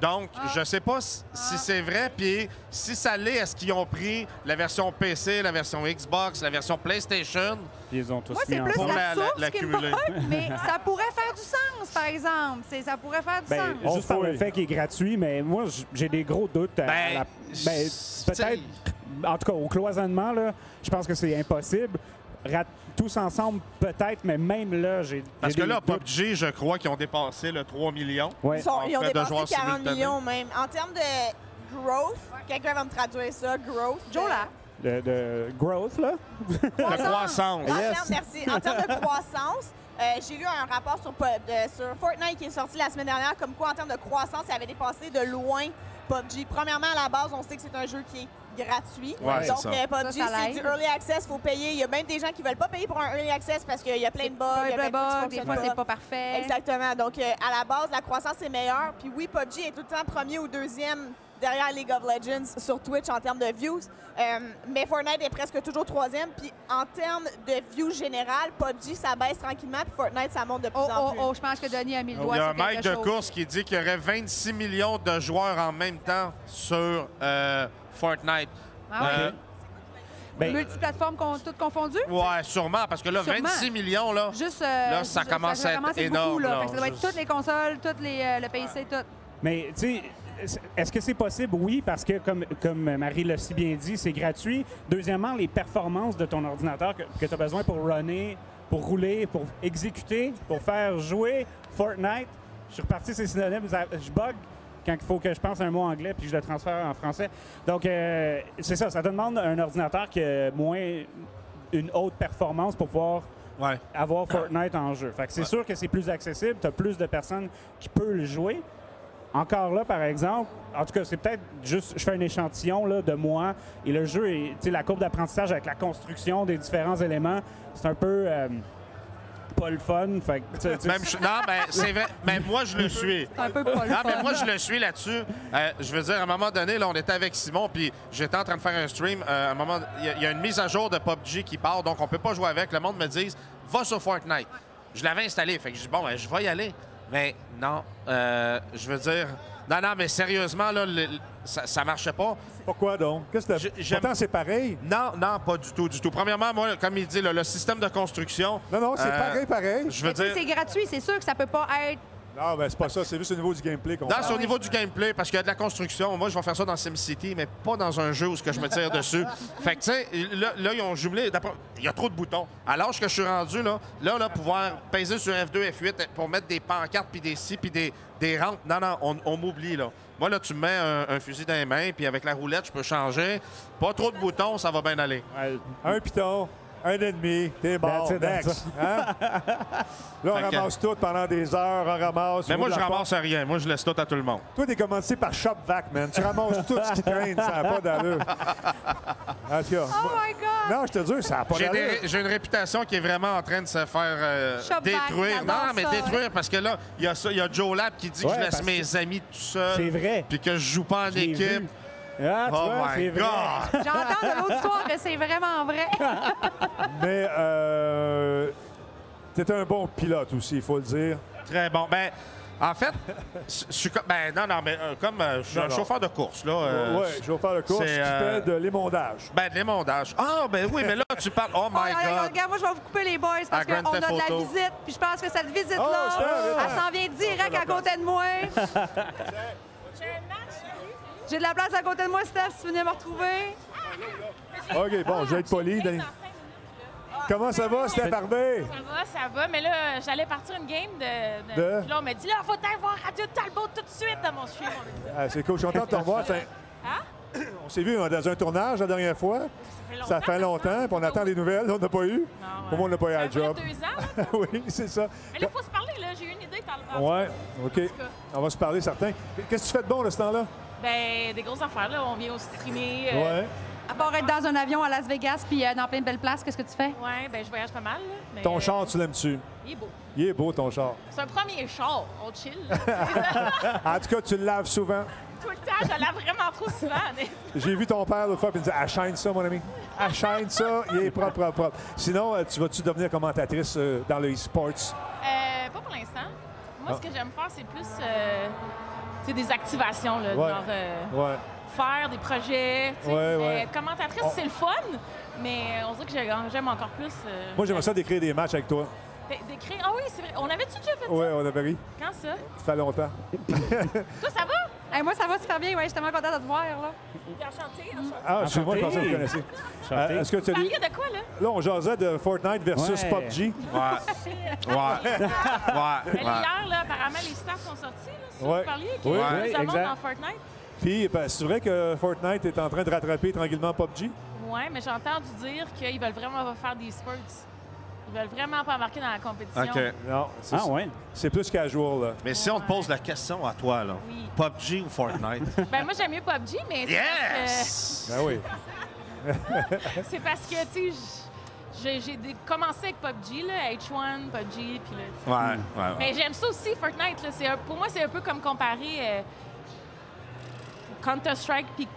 Donc, je sais pas si c'est vrai, puis si ça l'est, est-ce qu'ils ont pris la version PC, la version Xbox, la version PlayStation? Puis ils ont tous Moi, mis c'est en plus fond. la source qui me l'accumuler. bug, mais ça pourrait faire du sens, par exemple. Ça pourrait faire du Ben, sens. juste par le fait qu'il est gratuit, mais moi, j'ai des gros doutes. Peut-être, en tout cas, au cloisonnement, là, je pense que c'est impossible. Tous ensemble, peut-être, mais même là, j'ai Parce que des là, doutes. PUBG, je crois qu'ils ont dépassé le 3 millions. Ouais. Ils ont fait, de dépassé joueurs 40 simultanés. millions même. En termes de growth, quelqu'un va me traduire ça, growth. Joe, là. De growth, là. De croissance. En termes de croissance, j'ai lu un rapport sur Fortnite qui est sorti la semaine dernière, comme quoi, en termes de croissance, il avait dépassé de loin PUBG. Premièrement, à la base, on sait que c'est un jeu qui est gratuit. Ouais, Donc, c'est ça. PUBG, Ça c'est l'aide. du early access, il faut payer. Il y a même des gens qui veulent pas payer pour un early access parce qu'il y a plein de bugs. il y a plein de trucs qui Des fonctionnent fois, pas. c'est pas parfait. Exactement. Donc, à la base, la croissance est meilleure. Puis oui, PUBG est tout le temps premier ou deuxième derrière League of Legends sur Twitch en termes de views. Mais Fortnite est presque toujours troisième. Puis en termes de views générales, PUBG, ça baisse tranquillement. Puis Fortnite, ça monte de plus en plus. Je pense que Denis a mis le Il doigt y a sur un maître quelque de chose. course qui dit qu'il y aurait 26 millions de joueurs en même temps sur Fortnite. Ah ouais? Ben, Multiplateforme toutes confondues? Ouais, sûrement, parce que là, Sûrement. 26 millions, là. Juste, Là, ça commence à être beaucoup, énorme, là. là. Fait que ça doit être Juste- toutes les consoles, toutes le PC, tout. Mais, tu sais, est-ce que c'est possible? Oui, parce que, comme Marie l'a si bien dit, c'est gratuit. Deuxièmement, les performances de ton ordinateur que tu as besoin pour runner, pour rouler, pour exécuter, pour faire jouer Fortnite. Je suis reparti, c'est synonyme. Je bug quand il faut que je pense un mot anglais puis je le transfère en français. Donc, c'est ça. Ça te demande un ordinateur qui a moins une haute performance pour pouvoir Ouais. avoir Fortnite en jeu. Fait que c'est sûr que c'est plus accessible, tu as plus de personnes qui peuvent le jouer. Encore là, par exemple, en tout cas, c'est peut-être juste, je fais un échantillon là, de moi, et le jeu, est, tu sais, la courbe d'apprentissage avec la construction des différents éléments, c'est un peu pas le fun. Fait que, Même non, ben, c'est vrai. Mais moi, je le suis. C'est un peu pas le Non, fun. mais moi, je le suis là-dessus. Je veux dire, à un moment donné, là, on était avec Simon, puis j'étais en train de faire un stream. À un moment, il y a une mise à jour de PUBG qui part, donc on peut pas jouer avec. Le monde me dit, va sur Fortnite. Je l'avais installé, fait que je dis, bon, ben, je vais y aller. Mais non, je veux dire, non, mais sérieusement, là, ça marchait pas. Pourquoi donc? Qu'est-ce que pourtant, c'est pareil. Non, pas du tout, du tout. Premièrement, moi, comme il dit, le système de construction... Non, c'est pareil. Je veux Tu sais, dire... c'est gratuit, c'est sûr que ça peut pas être. Non, ben c'est pas ça. C'est juste au niveau du gameplay qu'on Non, parle. c'est au niveau du gameplay, parce qu'il y a de la construction. Moi, je vais faire ça dans SimCity, mais pas dans un jeu où je me tire dessus. Fait que, tu sais, là, ils ont jumelé. Il y a trop de boutons. À l'âge que je suis rendu, là, pouvoir peser sur F2, F8 pour mettre des pancartes, puis des scies, puis des rampes. Non, on m'oublie, là. Moi, là, tu me mets un fusil dans les mains, puis avec la roulette, je peux changer. Pas trop de boutons, ça va bien aller. Un piton, un ennemi, t'es mort. That's it, Next. Hein? Là, on Fait que- ramasse tout pendant des heures, on ramasse. Mais moi, ouvre je la ramasse rien. Moi, je laisse tout à tout le monde. Toi, t'es commandé par ShopVac, man. Tu ramasses tout ce qui traîne, ça n'a pas d'allure. En tout cas, Oh my God! non, je te dis, ça n'a pas d'allure. J'ai une réputation qui est vraiment en train de se faire Shopback, détruire. j'adore Non, mais ça, détruire parce que là, il y a Joe Lab qui dit que Ouais, je laisse parce mes amis tout seul. c'est vrai. Puis que je joue pas en J'ai équipe. vu. Ah, tu Oh vois, my c'est vrai. God! J'entends de l'autre histoire que c'est vraiment vrai. Mais t'es un bon pilote aussi, il faut le dire. Très bon. Ben, en fait, je suis comme. Ben, non, mais comme je suis Non, un non. chauffeur de course, là. Oui, je vais faire le course qui c'est, fait de l'émondage. Ben, de l'émondage. Ah, ben oui, mais là, tu parles. Oh my God! Regarde, moi, je vais vous couper les boys parce À Grand qu'on a de Theft la Auto. visite. Puis je pense que cette visite-là, Oh, Steph, elle s'en vient direct à côté de moi. J'ai de la place à côté de moi, Steph, si tu venais me retrouver. OK, bon, je vais être poli. Comment ça va, Steph Arbé? Ça va, mais là, j'allais partir une game De? Puis là, on m'a dit, là, faut aller voir Radio Talbot tout de suite dans mon stream. Ah, c'est cool, je suis content de te revoir. Hein? On s'est vu dans un tournage la dernière fois. Ça fait longtemps, puis on attend des nouvelles. On n'a pas eu. Pour moi, on n'a pas eu à Ça la fait job. 2 ans, là. Oui, c'est ça. Mais là, il faut se parler, là. J'ai eu une idée dans le Ouais, OK. On va se parler, certains. Qu'est-ce que tu fais de bon, de ce temps-là? Ben, des grosses affaires, là. On vient au streamer. Ouais. À part être dans un avion à Las Vegas puis dans plein de belles places, qu'est-ce que tu fais? Ouais, ben, je voyage pas mal, là. Mais, Ton char, tu l'aimes-tu? Il est beau. Il est beau, ton char. C'est un premier char. On chill. En tout cas, tu le laves souvent. Tout le temps, je lave vraiment trop souvent. J'ai vu ton père l'autre fois, puis il me dit « Elle shine ça, mon ami. Elle shine ça. Il est propre, propre, propre. » Sinon, tu vas-tu devenir commentatrice dans le e-sports? Pas pour l'instant. Moi, ce que j'aime faire, c'est plus des activations, là, Ouais. genre Ouais. faire des projets. tu sais. Ouais. Commentatrice, c'est le fun, mais on dirait que j'aime encore plus. Moi, j'aimerais ça d'écrire des matchs avec toi. D'écrire. Ah oui, c'est vrai. On avait-tu déjà fait Ouais, on avait ri. ça? Quand ça? Ça fait longtemps. Toi, ça va? Hey, moi, ça va super bien. Ouais, je suis tellement contente de te voir. Là. Enchanté. Ah, chez moi, je pensais que tu connaissais. Chanté. Est-ce que tu as Vous des... parliez de quoi, là? Là, on jasait de Fortnite versus Ouais. PUBG. Ouais. Mais hier, là, apparemment, les stats sont sortis. Là, si Ouais. vous parliez, Oui. que Oui, ça monte exact. dans Fortnite. Puis, ben, c'est vrai que Fortnite est en train de rattraper tranquillement PUBG? Oui, mais j'ai entendu dire qu'ils veulent vraiment pas faire des sports. Ils veulent vraiment pas embarquer dans la compétition. OK. Non, c'est Ah, ouais. c'est plus casual, là. Mais si on te pose la question à toi, là, Oui. PUBG ou Fortnite? Ben moi, j'aime mieux PUBG, mais Yes! Ben oui. c'est parce que, tu sais, j'ai commencé avec PUBG, là, H1, PUBG, puis là... Ouais. Mais j'aime ça aussi, Fortnite. Là, pour moi, c'est un peu comme comparer Counter-Strike, puis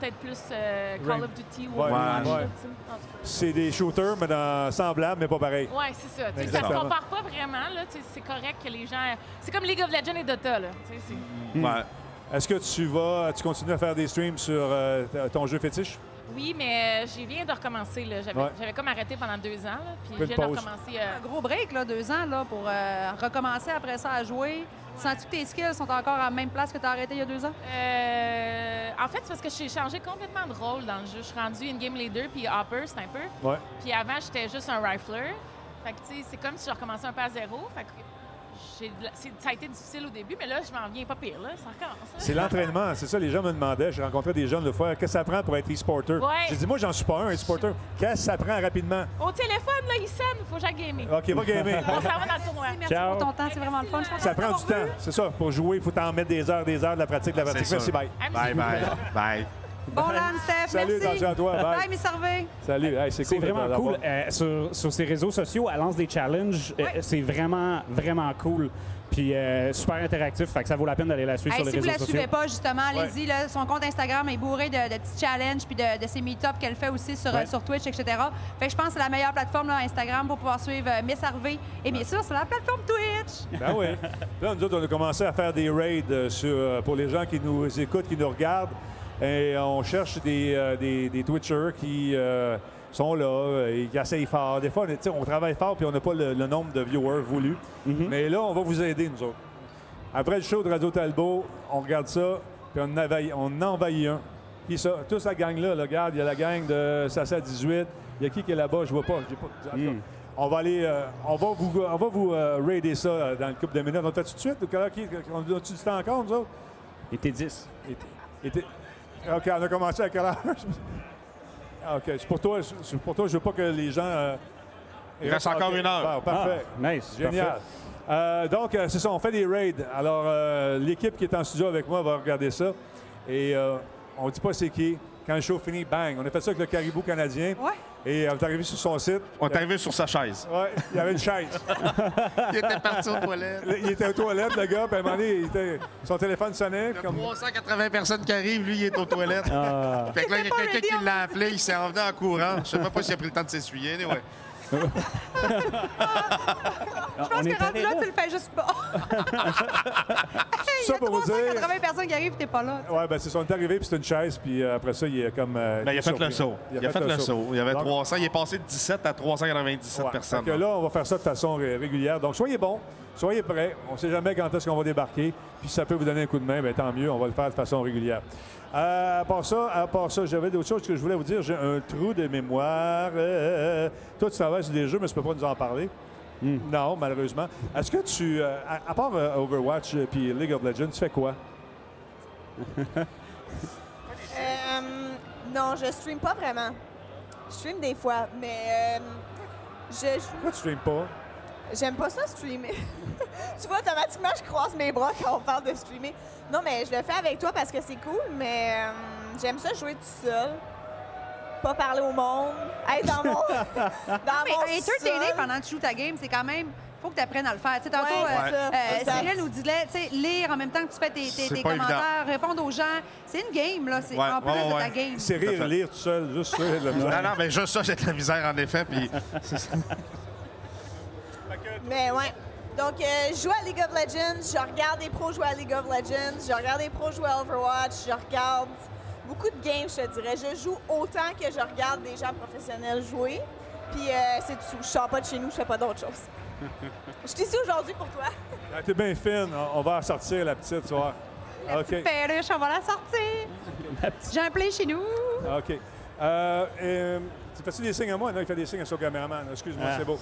peut-être plus Call of Duty ou Ouais, Overwatch. ouais. là, tu sais. En tout cas. C'est des shooters, mais semblables, mais pas pareil. Oui, c'est ça. Tu sais, ça Exactement. se compare pas vraiment. Là, tu sais, c'est correct que les gens... C'est comme League of Legends et Dota. Là, tu sais, Ouais. Est-ce que tu continues à faire des streams sur ton jeu fétiche? Oui, mais je viens de recommencer. Là. Ouais. J'avais comme arrêté pendant 2 ans. Là, puis Peu je de viens de pause. recommencer. Un gros break, là, 2 ans, là, pour recommencer après ça à jouer. Sens-tu que tes skills sont encore à la même place que tu as arrêté il y a 2 ans? En fait, c'est parce que j'ai changé complètement de rôle dans le jeu. Je suis rendue une game leader puis hopper, c'est un peu. Ouais. Puis avant, j'étais juste un rifler. Fait que, tu sais, c'est comme si je recommençais un peu à zéro. Fait que ça a été difficile au début, mais là, je m'en viens pas pire, là. Ça recommence. Là. C'est l'entraînement, c'est ça, les gens me demandaient. J'ai rencontré des jeunes le fois, qu'est-ce que ça prend pour être e-sporter? Ouais. J'ai dit, moi, j'en suis pas un e-sporter. Qu'est-ce que ça prend rapidement? Au téléphone, là, il sonne. Faut que j'aille gamer. OK, va gamer. On s'en va dans le tournoi. Merci Ciao. pour ton temps, c'est vraiment le fun. Je pense Ça prend du temps, c'est ça. Pour jouer, il faut t'en mettre des heures, de la pratique, de la pratique. C'est Merci, sûr. bye. Ah, Bye, bye. Bye. Bon lunch, Steph. Salut, merci. attention à toi. Bye. Bye, Miss Harvey. Salut. Hey, c'est C'est cool. vraiment cool. Sur ses réseaux sociaux, elle lance des challenges. C'est vraiment, vraiment cool. Puis super interactif. Fait que ça vaut la peine d'aller la suivre Hey, sur les si vous réseaux la sociaux. suivez pas, justement, allez-y. Là, son compte Instagram est bourré de petits challenges puis de ses meet-ups qu'elle fait aussi sur Twitch, etc. Fait que je pense que c'est la meilleure plateforme, là, Instagram, pour pouvoir suivre Miss Harvey. Et bien sûr, sur la plateforme Twitch. Ben oui. Là, nous autres, on a commencé à faire des raids pour les gens qui nous écoutent, qui nous regardent. Et on cherche des Twitchers qui sont là et qui essayent fort. Des fois, on travaille fort puis on n'a pas le nombre de viewers voulus. Mais là, on va vous aider, nous autres. Après le show de Radio Talbot, on regarde ça, puis on envahit un. Qui ça? Toute la gang-là, là, regarde, il y a la gang de Sassa 18. Il y a qui est là-bas? Je vois pas. On va aller... on va vous raider ça dans le couple de minutes. On le fait tout de suite? On a-tu du temps encore, nous autres? Il était 10. OK, on a commencé à quelle heure? OK, c'est pour toi, je veux pas que les gens... Il reste encore une heure. Bon, parfait. Nice. Génial. Donc, c'est ça, on fait des raids. Alors, l'équipe qui est en studio avec moi va regarder ça. Et on ne dit pas c'est qui. Quand le show finit, bang. On a fait ça avec le Caribou canadien. Ouais. Et on est arrivé sur son site. On est arrivé sur sa chaise. Oui, il y avait une chaise. Il était parti aux toilettes. Il était aux toilettes, le gars. Puis à un moment donné, son téléphone sonnait. Il y a 380 personnes qui arrivent. Lui, il est aux toilettes. Fait que là, il y a quelqu'un qui l'a appelé. Il s'est envenu en courant. Je sais même pas s'il a pris le temps de s'essuyer. Ouais. Je pense que rendu là, tu le fais juste pas. Il y a 380 personnes qui arrivent, t'es pas là. Oui, bien, c'est ça. On est arrivé, puis c'est une chaise, puis après ça, il est comme. Ben, il a fait le saut. Il a fait le saut. Il y avait 300. Il est passé de 17 à 397 personnes. Donc là, on va faire ça de façon régulière. Donc, soyez bons, soyez prêts. On ne sait jamais quand est-ce qu'on va débarquer. Puis, si ça peut vous donner un coup de main, bien, tant mieux. On va le faire de façon régulière. À part ça, j'avais d'autres choses que je voulais vous dire. J'ai un trou de mémoire. Toi, tu travailles sur des jeux, mais tu ne peux pas nous en parler. Non, malheureusement. Est-ce que tu, à part Overwatch et League of Legends, tu fais quoi? Non, je stream pas vraiment. Je stream des fois, mais Pourquoi tu streames pas? J'aime pas ça streamer. Tu vois, automatiquement, je croise mes bras quand on parle de streamer. Non, mais je le fais avec toi parce que c'est cool, mais j'aime ça jouer tout seul. Pas parler au monde, être dans mon entertainer pendant que tu joues ta game, c'est quand même... Faut que tu apprennes à le faire. Tu sais, tantôt, Cyril nous disait, tu sais, lire en même temps que tu fais tes commentaires, répondre aux gens. C'est une game, là. C'est en plus de ta game. C'est rire, lire tout seul, juste ça. Non, mais juste ça, j'ai de la misère, en effet. Puis... Mais ouais. Donc, je joue à League of Legends, je regarde des pros jouer à League of Legends, je regarde des pros jouer à Overwatch, je regarde beaucoup de games, je te dirais. Je joue autant que je regarde des gens professionnels jouer. Puis c'est tout. Je sors pas de chez nous, je fais pas d'autre chose. Je suis ici aujourd'hui pour toi. T'es bien fine. On va en sortir, la petite, tu vois. La petite perruche, on va la sortir. J'ai un play chez nous. OK. Tu fais-tu des signes à moi? Non, il fait des signes à son caméraman. Excuse-moi, c'est beau.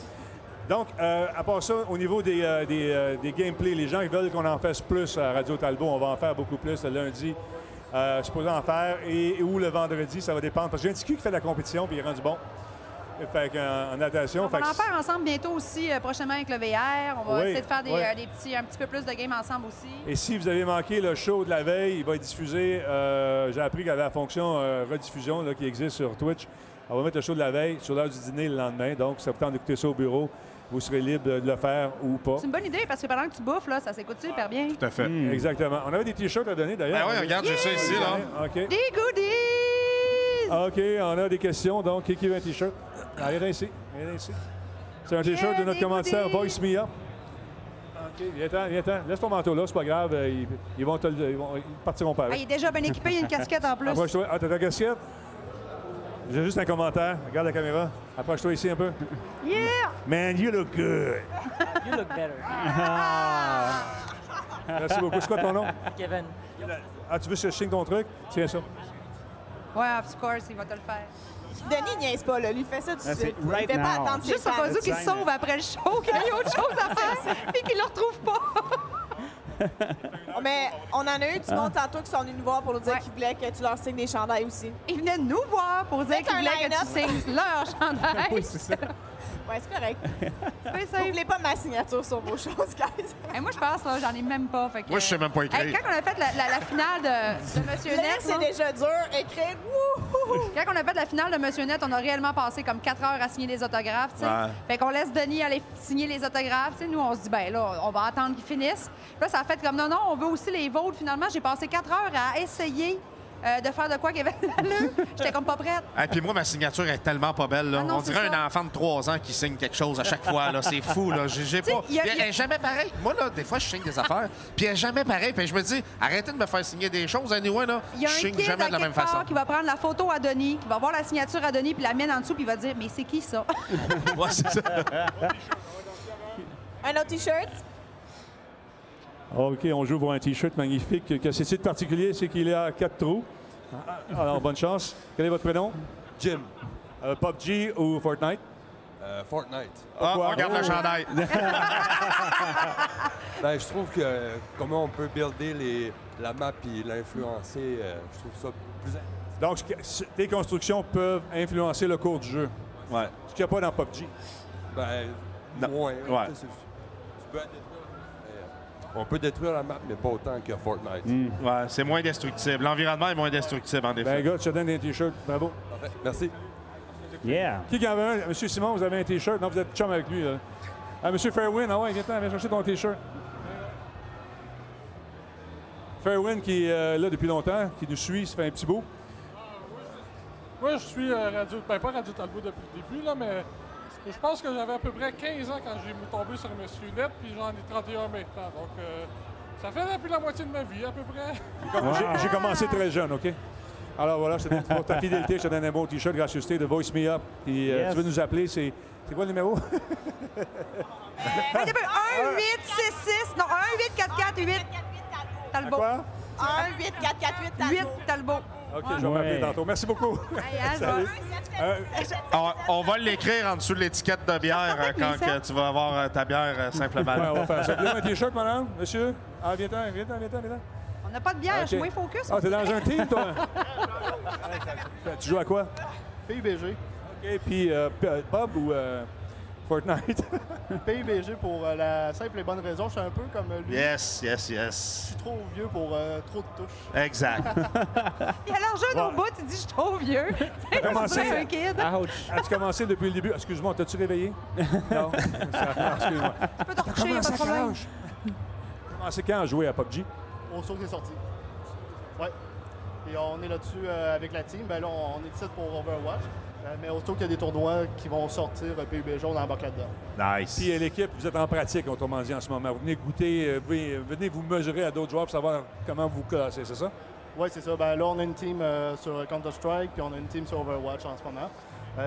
Donc, à part ça, au niveau des gameplays, les gens qui veulent qu'on en fasse plus à Radio Talbot, on va en faire beaucoup plus le lundi. Je suis supposé en faire. Ou le vendredi, ça va dépendre. Parce que j'ai un petit cul qui fait de la compétition, puis il est rendu bon. Fait qu'en natation... On va en faire ensemble bientôt aussi, prochainement avec le VR. On va essayer de faire un petit peu plus de games ensemble aussi. Et si vous avez manqué le show de la veille, il va être diffusé. J'ai appris qu'il y avait la fonction rediffusion là, qui existe sur Twitch. On va mettre le show de la veille sur l'heure du dîner le lendemain. Donc, ça vous tente d'écouter ça au bureau. Vous serez libre de le faire ou pas. C'est une bonne idée parce que pendant que tu bouffes, là, ça s'écoute super bien. Tout à fait. Exactement. On avait des T-shirts à donner d'ailleurs. Ben oui, regarde, j'ai ça ici, là. OK. Des goodies! OK, on a des questions. Donc, qui veut un T-shirt? Allez, viens ici. C'est un T-shirt de notre commanditaire Voice Me Up. OK, viens-t'en. Laisse ton manteau là, c'est pas grave. Ils partiront pas avec. Il est déjà bien équipé, il y a une casquette en plus. Approche-toi. Ah, t'as ta casquette? J'ai juste un commentaire. Regarde la caméra. Approche-toi ici un peu. Yeah! Man, you look good. You look better. Merci beaucoup. C'est quoi ton nom? Kevin. Ah, tu veux que je signe ton truc? Tiens ça. Ouais, of course, il va te le faire. Denis niaise pas, là. Lui fait ça tout de suite. right Il fait pas now. attendre ses Juste au fans. cas où qu'il se sauve après le show, qu'il y a autre chose à faire, puis qu'il le retrouve pas. Mais on en a eu du monde tantôt qui sont venus nous voir pour nous dire qu'ils voulaient que tu leur signes des chandails aussi. Ils venaient nous voir pour dire qu'ils un voulaient que line-up. tu signes leur chandail. Oui, c'est ça. Ouais, c'est correct. C'est Vous safe. voulez pas ma signature sur vos choses, guys? Hey, moi, je pense, là, j'en ai même pas. Fait que, Moi, je sais même pas écrire. Hey, quand on a fait la finale de Monsieur Là, Net, c'est là, déjà dur. Écrire, wouhou! quand on a fait la finale de Monsieur Net, on a réellement passé comme 4 heures à signer des autographes. Tu sais. Ouais. Fait qu'on laisse Denis aller signer les autographes. Tu sais. Nous, on se dit, ben là, on va attendre qu'ils finissent. Puis là, ça a fait comme, non, on veut aussi les vôtres. Finalement, j'ai passé 4 heures à essayer de faire de quoi qu'il y avait de l'allure. J'étais comme pas prête. Et puis moi, ma signature est tellement pas belle. Là. Ah non, On dirait c'est ça. un enfant de 3 ans qui signe quelque chose à chaque fois. Là. C'est fou. Là. J'ai pas... il y a- Puis elle est jamais pareil. Moi, là, des fois, je signe des affaires. Puis elle est jamais pareil. Puis je me dis, arrêtez de me faire signer des choses. Anyway, là, Il y a je un signe kid jamais à de la même quelque part façon. qui va prendre la photo à Denis, qui va voir la signature à Denis, puis la mienne en dessous, puis il va dire, mais c'est qui ça? Ouais, c'est ça. Un autre T-shirt? OK, on joue pour un T-shirt magnifique. Que c'est de particulier, c'est qu'il est à 4 trous. Alors, bonne chance. Quel est votre prénom? Jim, PUBG ou Fortnite? Fortnite. Ah, Pourquoi? regarde le chandail. Ben, je trouve que comment on peut builder la map et l'influencer, je trouve ça plus Donc, tes constructions peuvent influencer le cours du jeu. Ouais. Ce qu'il n'y a pas dans PUBG. ben, Non. moins. Ouais. Tu peux détruire, on peut détruire la map, mais pas autant que Fortnite. Ouais, c'est moins destructible. L'environnement est moins destructible, en effet. Ben, gars, tu te donnes un T-shirt. Bravo. Parfait. Merci. Yeah. Qui en avait un? Monsieur Simon, vous avez un T-shirt? Non, vous êtes chum avec lui. Là. Ah, Monsieur Fairwind, ah ouais, viens chercher ton T-shirt. Fairwind qui est là depuis longtemps, qui nous suit, ça fait un petit bout. Moi, je suis pas Radio Talbot depuis le début, là, mais je pense que j'avais à peu près 15 ans quand j'ai tombé sur Monsieur Net, puis j'en ai 31 maintenant. Donc, ça fait depuis la moitié de ma vie, à peu près. J'ai commencé très jeune, OK? Alors voilà, je te donne pour ta fidélité, je te donne un bon T-shirt, gracieuseté de Voice Me Up. Puis, Yes. tu veux nous appeler, c'est quoi le numéro? 1-866, non, 1-844-8 Talbot. Quoi? 1-8-4-4-8 8 Talbot. OK, je vais m'appeler Ouais. tantôt. Merci beaucoup. Hey, hein, je vais- On va l'écrire en dessous de l'étiquette de bière quand que ça. que tu vas avoir ta bière simplement. Ouais, on va faire ça. Vous avez un T-shirt, madame? Monsieur? Ah, viens-t'en, viens-t'en. On n'a pas de bière, OK. je suis moins focus. Ah, t'es dans un team, toi? Tu joues à quoi? PUBG. OK, puis pub ou Fortnite? PUBG pour la simple et bonne raison, je suis un peu comme lui. Yes, yes, Je yes. suis trop vieux pour trop de touches. Exact. Il a l'air jeune au Ouais. bout, il dit, je suis trop vieux. Tu sais, commencé- c'est un kid. Ouch. As-tu commencé depuis le début? Excuse-moi, t'as-tu réveillé? Non. Excuse-moi. Tu peux te recoucher, il n'y a pas de problème. T'as commencé quand à jouer à PUBG? Aussitôt que c'est sorti. Ouais. Et on est là-dessus avec la team. Ben là, on est ici pour Overwatch. Mais aussitôt qu'il y a des tournois qui vont sortir, PUBG, on embarque là-dedans. Nice. Puis l'équipe, vous êtes en pratique, autrement dit, en ce moment. Vous venez goûter, venez vous mesurer à d'autres joueurs pour savoir comment vous classez, c'est ça? Oui, c'est ça. Ben là, on a une team sur Counter-Strike, puis on a une team sur Overwatch en ce moment.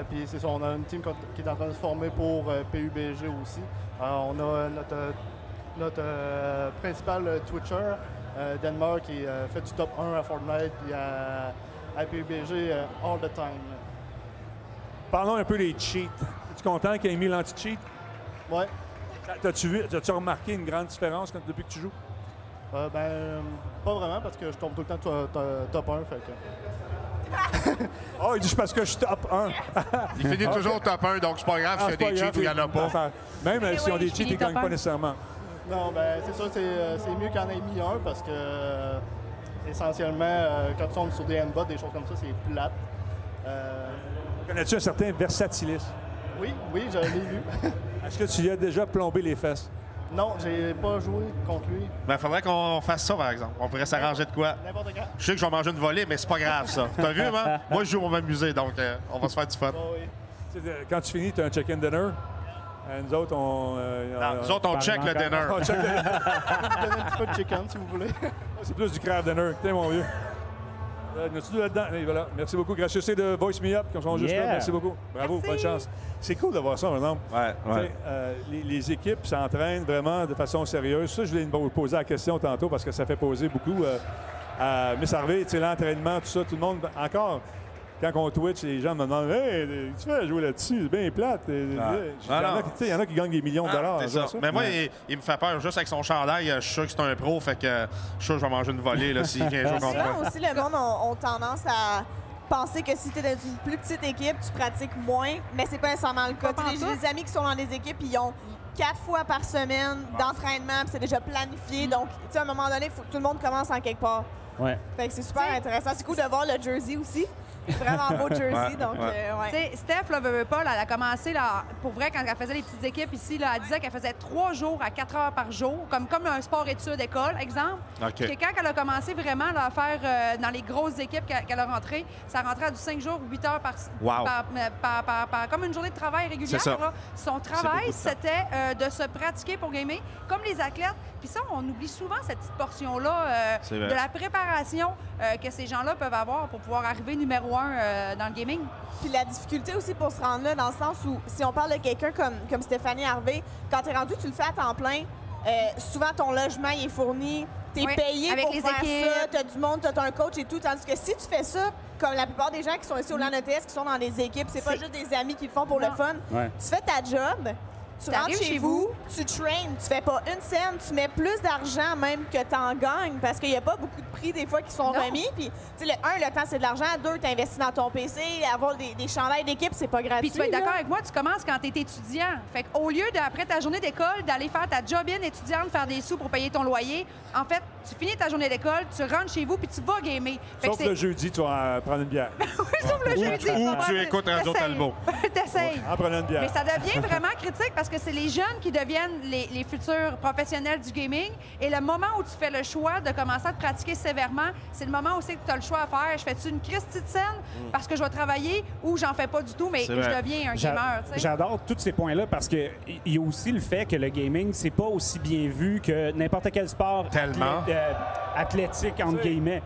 Puis c'est ça, on a une team qui est en train de se former pour PUBG aussi. On a notre principal Twitcher, Denmark, qui fait du top 1 à Fortnite puis à PUBG all the time. Parlons un peu des cheats. Es-tu content qu'il ait mis l'anti-cheat? Ouais. As-tu remarqué une grande différence depuis que tu joues? Pas vraiment, parce que je tombe tout le temps top 1, fait que... Oh, il dit parce que je suis top 1. Il finit toujours top 1, donc c'est pas grave s'il y a des cheats ou il n'y en a pas. Même Eh s'ils ont oui, des je cheats, ils finis ne gagnent top pas 1. nécessairement. Non, ben c'est ça, c'est mieux qu'il y en ait mis un, parce que essentiellement, quand tu tombes sur des handbots, des choses comme ça, c'est plate. Connais-tu un certain Versatilis? Oui, je l'ai vu. Est-ce que tu lui as déjà plombé les fesses? Non, j'ai pas joué contre lui. Ben, faudrait qu'on fasse ça, par exemple. On pourrait s'arranger de quoi? N'importe quand. Je sais que je vais manger une volée, mais c'est pas grave, ça. T'as vu, moi? Moi, je joue pour m'amuser, donc on va se faire du fun. Oh, oui. Tu sais, quand tu finis, tu as un check-in dinner. Nous autres, on... Non, nous autres, on check le dinner. on check le- Je peux vous donner un petit peu de chicken, si vous voulez. C'est plus du craft dinner. Tiens, mon vieux. Nous là-dedans. Et voilà. Merci beaucoup. Gracieuseté de Voice Me Up, qui sont juste là. Yeah. Merci beaucoup. Bravo, Merci. bonne chance. C'est cool de voir ça, par exemple. Ouais, Tu sais, les équipes s'entraînent vraiment de façon sérieuse. Ça, je voulais vous poser la question tantôt parce que ça fait poser beaucoup à Miss Harvey. Tu sais, l'entraînement, tout ça, tout le monde. Encore, quand on Twitch, les gens me demandent « Hey, tu fais jouer là-dessus? C'est bien plate. » Il y en a qui gagnent des millions de dollars. C'est ça. Mais moi, il me fait peur. Juste avec son chandail, je suis sûr que c'est un pro. Fait que je suis sûr que je vais manger une volée là, s'il vient jouer contre moi. Souvent aussi, le monde a tendance à penser que si tu es dans une plus petite équipe, tu pratiques moins, mais c'est pas nécessairement le cas. J'ai des amis qui sont dans des équipes, ils ont 4 fois par semaine d'entraînement, puis c'est déjà planifié. Donc, tu sais, à un moment donné, faut que tout le monde commence en quelque part. Ouais. Fait que c'est super intéressant. C'est cool de voir le jersey aussi. Vraiment beau jersey. Donc, Tu sais, Steph, là, veut pas, là, elle a commencé, là, pour vrai, quand elle faisait les petites équipes ici, là, elle disait qu'elle faisait 3 jours à 4 heures par jour, comme un sport-études école, exemple. OK. Puis quand elle a commencé vraiment là, à faire dans les grosses équipes qu'elle a rentrées, ça rentrait à du 5 jours, 8 heures par comme une journée de travail régulière. Là. Son travail, c'était de se pratiquer pour gamer, comme les athlètes. Puis ça, on oublie souvent cette petite portion-là de la préparation que ces gens-là peuvent avoir pour pouvoir arriver numéro 1 dans le gaming. Puis la difficulté aussi pour se rendre là, dans le sens où, si on parle de quelqu'un comme Stéphanie Harvey, quand tu es rendu, tu le fais à temps plein, souvent ton logement il est fourni, tu es payé avec pour les faire équipes. ça, tu as du monde, tu as un coach et tout. Tandis que si tu fais ça, comme la plupart des gens qui sont ici au LAN ETS, qui sont dans des équipes, c'est pas juste des amis qui le font pour le fun. Ouais. Tu fais ta job, tu rentres chez vous, tu traînes, tu fais pas une scène, tu mets plus d'argent même que tu en gagnes parce qu'il n'y a pas beaucoup de prix des fois qui sont remis. Puis, tu sais, le temps, c'est de l'argent. 2, tu investis dans ton PC. Avoir des chandails d'équipe, c'est pas gratuit. Puis tu vas être d'accord avec moi, tu commences quand tu es étudiant. Fait qu'au lieu, après ta journée d'école, d'aller faire ta job-in étudiante, faire des sous pour payer ton loyer, en fait, tu finis ta journée d'école, tu rentres chez vous puis tu vas gamer. Sauf le jeudi, tu vas prendre une bière. Oui, sauf le jeudi. Ou tu écoutes Radio Talbot. T'essayes. En prenant une bière. Mais ça devient vraiment critique parce que c'est les jeunes qui deviennent les futurs professionnels du gaming. Et le moment où tu fais le choix de commencer à te pratiquer sévèrement, c'est le moment aussi que tu as le choix à faire. Je fais-tu une Christie de scène parce que je vais travailler ou j'en fais pas du tout, mais je deviens un gamer. T'sais. J'adore tous ces points-là parce qu'il y a aussi le fait que le gaming, c'est pas aussi bien vu que n'importe quel sport athlétique, entre guillemets.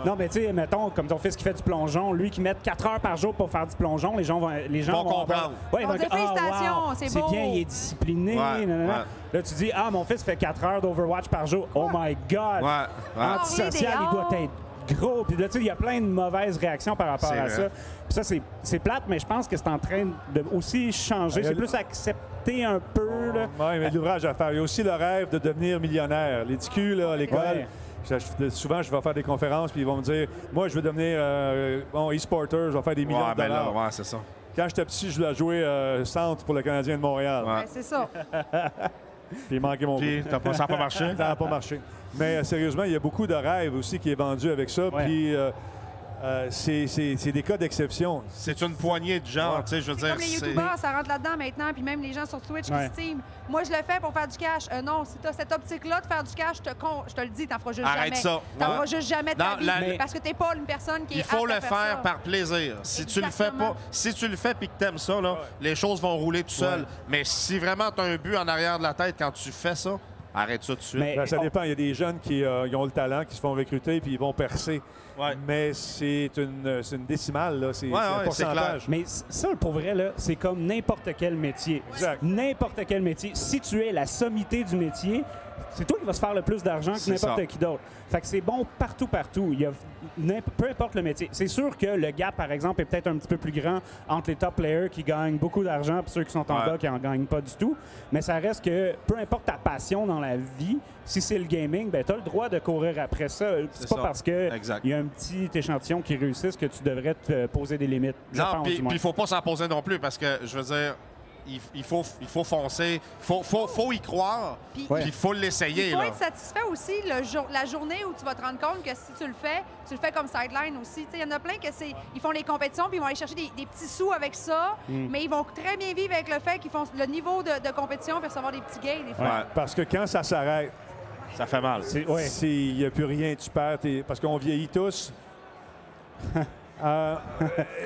Non, mais tu sais, mettons, comme ton fils qui fait du plongeon, lui qui met 4 heures par jour pour faire du plongeon, les gens vont comprendre. Ouais, ils vont dire, félicitations, wow, c'est beau. bien, il est discipliné. Là, tu dis, mon fils fait 4 heures d'Overwatch par jour. Oh my God! Antisocial, il doit être gros. Puis là, tu sais, il y a plein de mauvaises réactions par rapport à ça. Puis ça, c'est plate, mais je pense que c'est en train de aussi changer. C'est plus accepté un peu. Oui, mais l'ouvrage à faire. Il y a aussi le rêve de devenir millionnaire. Les TQ, là, à l'école, souvent, je vais faire des conférences, puis ils vont me dire, moi, je veux devenir e-sporter, je vais faire des millions de dollars. Ouais, c'est ça. Quand j'étais petit, je voulais jouer centre pour le Canadien de Montréal. Ouais, c'est ça. Puis il manquait mon Puis ça n'a pas marché? Ça n'a pas marché. Mais sérieusement, il y a beaucoup de rêves aussi qui est vendu avec ça. Puis c'est des cas d'exception. C'est une poignée de gens, tu sais, je veux dire. Comme les youtubeurs, ça rentre là-dedans maintenant, puis même les gens sur Twitch qui estiment. Moi, je le fais pour faire du cash. Non, si tu as cette optique-là de faire du cash, je te le dis, t'en feras juste Arrête jamais. ça. T'en feras juste jamais de ta vie, mais parce que t'es pas une personne qui est il faut apte à le faire faire ça. par plaisir. Si tu le fais pas, si tu le fais puis que t'aimes ça, là, les choses vont rouler tout seul. Mais si vraiment tu as un but en arrière de la tête quand tu fais ça, arrête ça tout de suite. Ben, ça dépend. Il y a des jeunes qui ils ont le talent, qui se font recruter puis ils vont percer. Mais c'est une décimale, là. C'est un pourcentage. Mais ça, pour vrai, là, c'est comme n'importe quel métier. N'importe quel métier. Si tu es la sommité du métier, c'est toi qui vas se faire le plus d'argent que n'importe qui d'autre. Fait que c'est bon partout. Il y a peu importe le métier. C'est sûr que le gap, par exemple, est peut-être un petit peu plus grand entre les top players qui gagnent beaucoup d'argent et ceux qui sont en bas qui n'en gagnent pas du tout. Mais ça reste que, peu importe ta passion dans la vie, si c'est le gaming, ben tu as le droit de courir après ça. C'est pas parce qu'il y a un petit échantillon qui réussisse que tu devrais te poser des limites. Non, puis il faut pas s'en poser non plus parce que, je veux dire, il faut foncer, il faut y croire, puis il faut l'essayer. Il faut être satisfait aussi la journée où tu vas te rendre compte que si tu le fais comme sideline aussi. Il y en a plein ils font les compétitions puis ils vont aller chercher des petits sous avec ça, mais ils vont très bien vivre avec le fait qu'ils font le niveau de compétition et recevoir des petits gains des fois. Parce que quand ça s'arrête, ça fait mal. S'il n'y a plus rien, tu perds. Parce qu'on vieillit tous.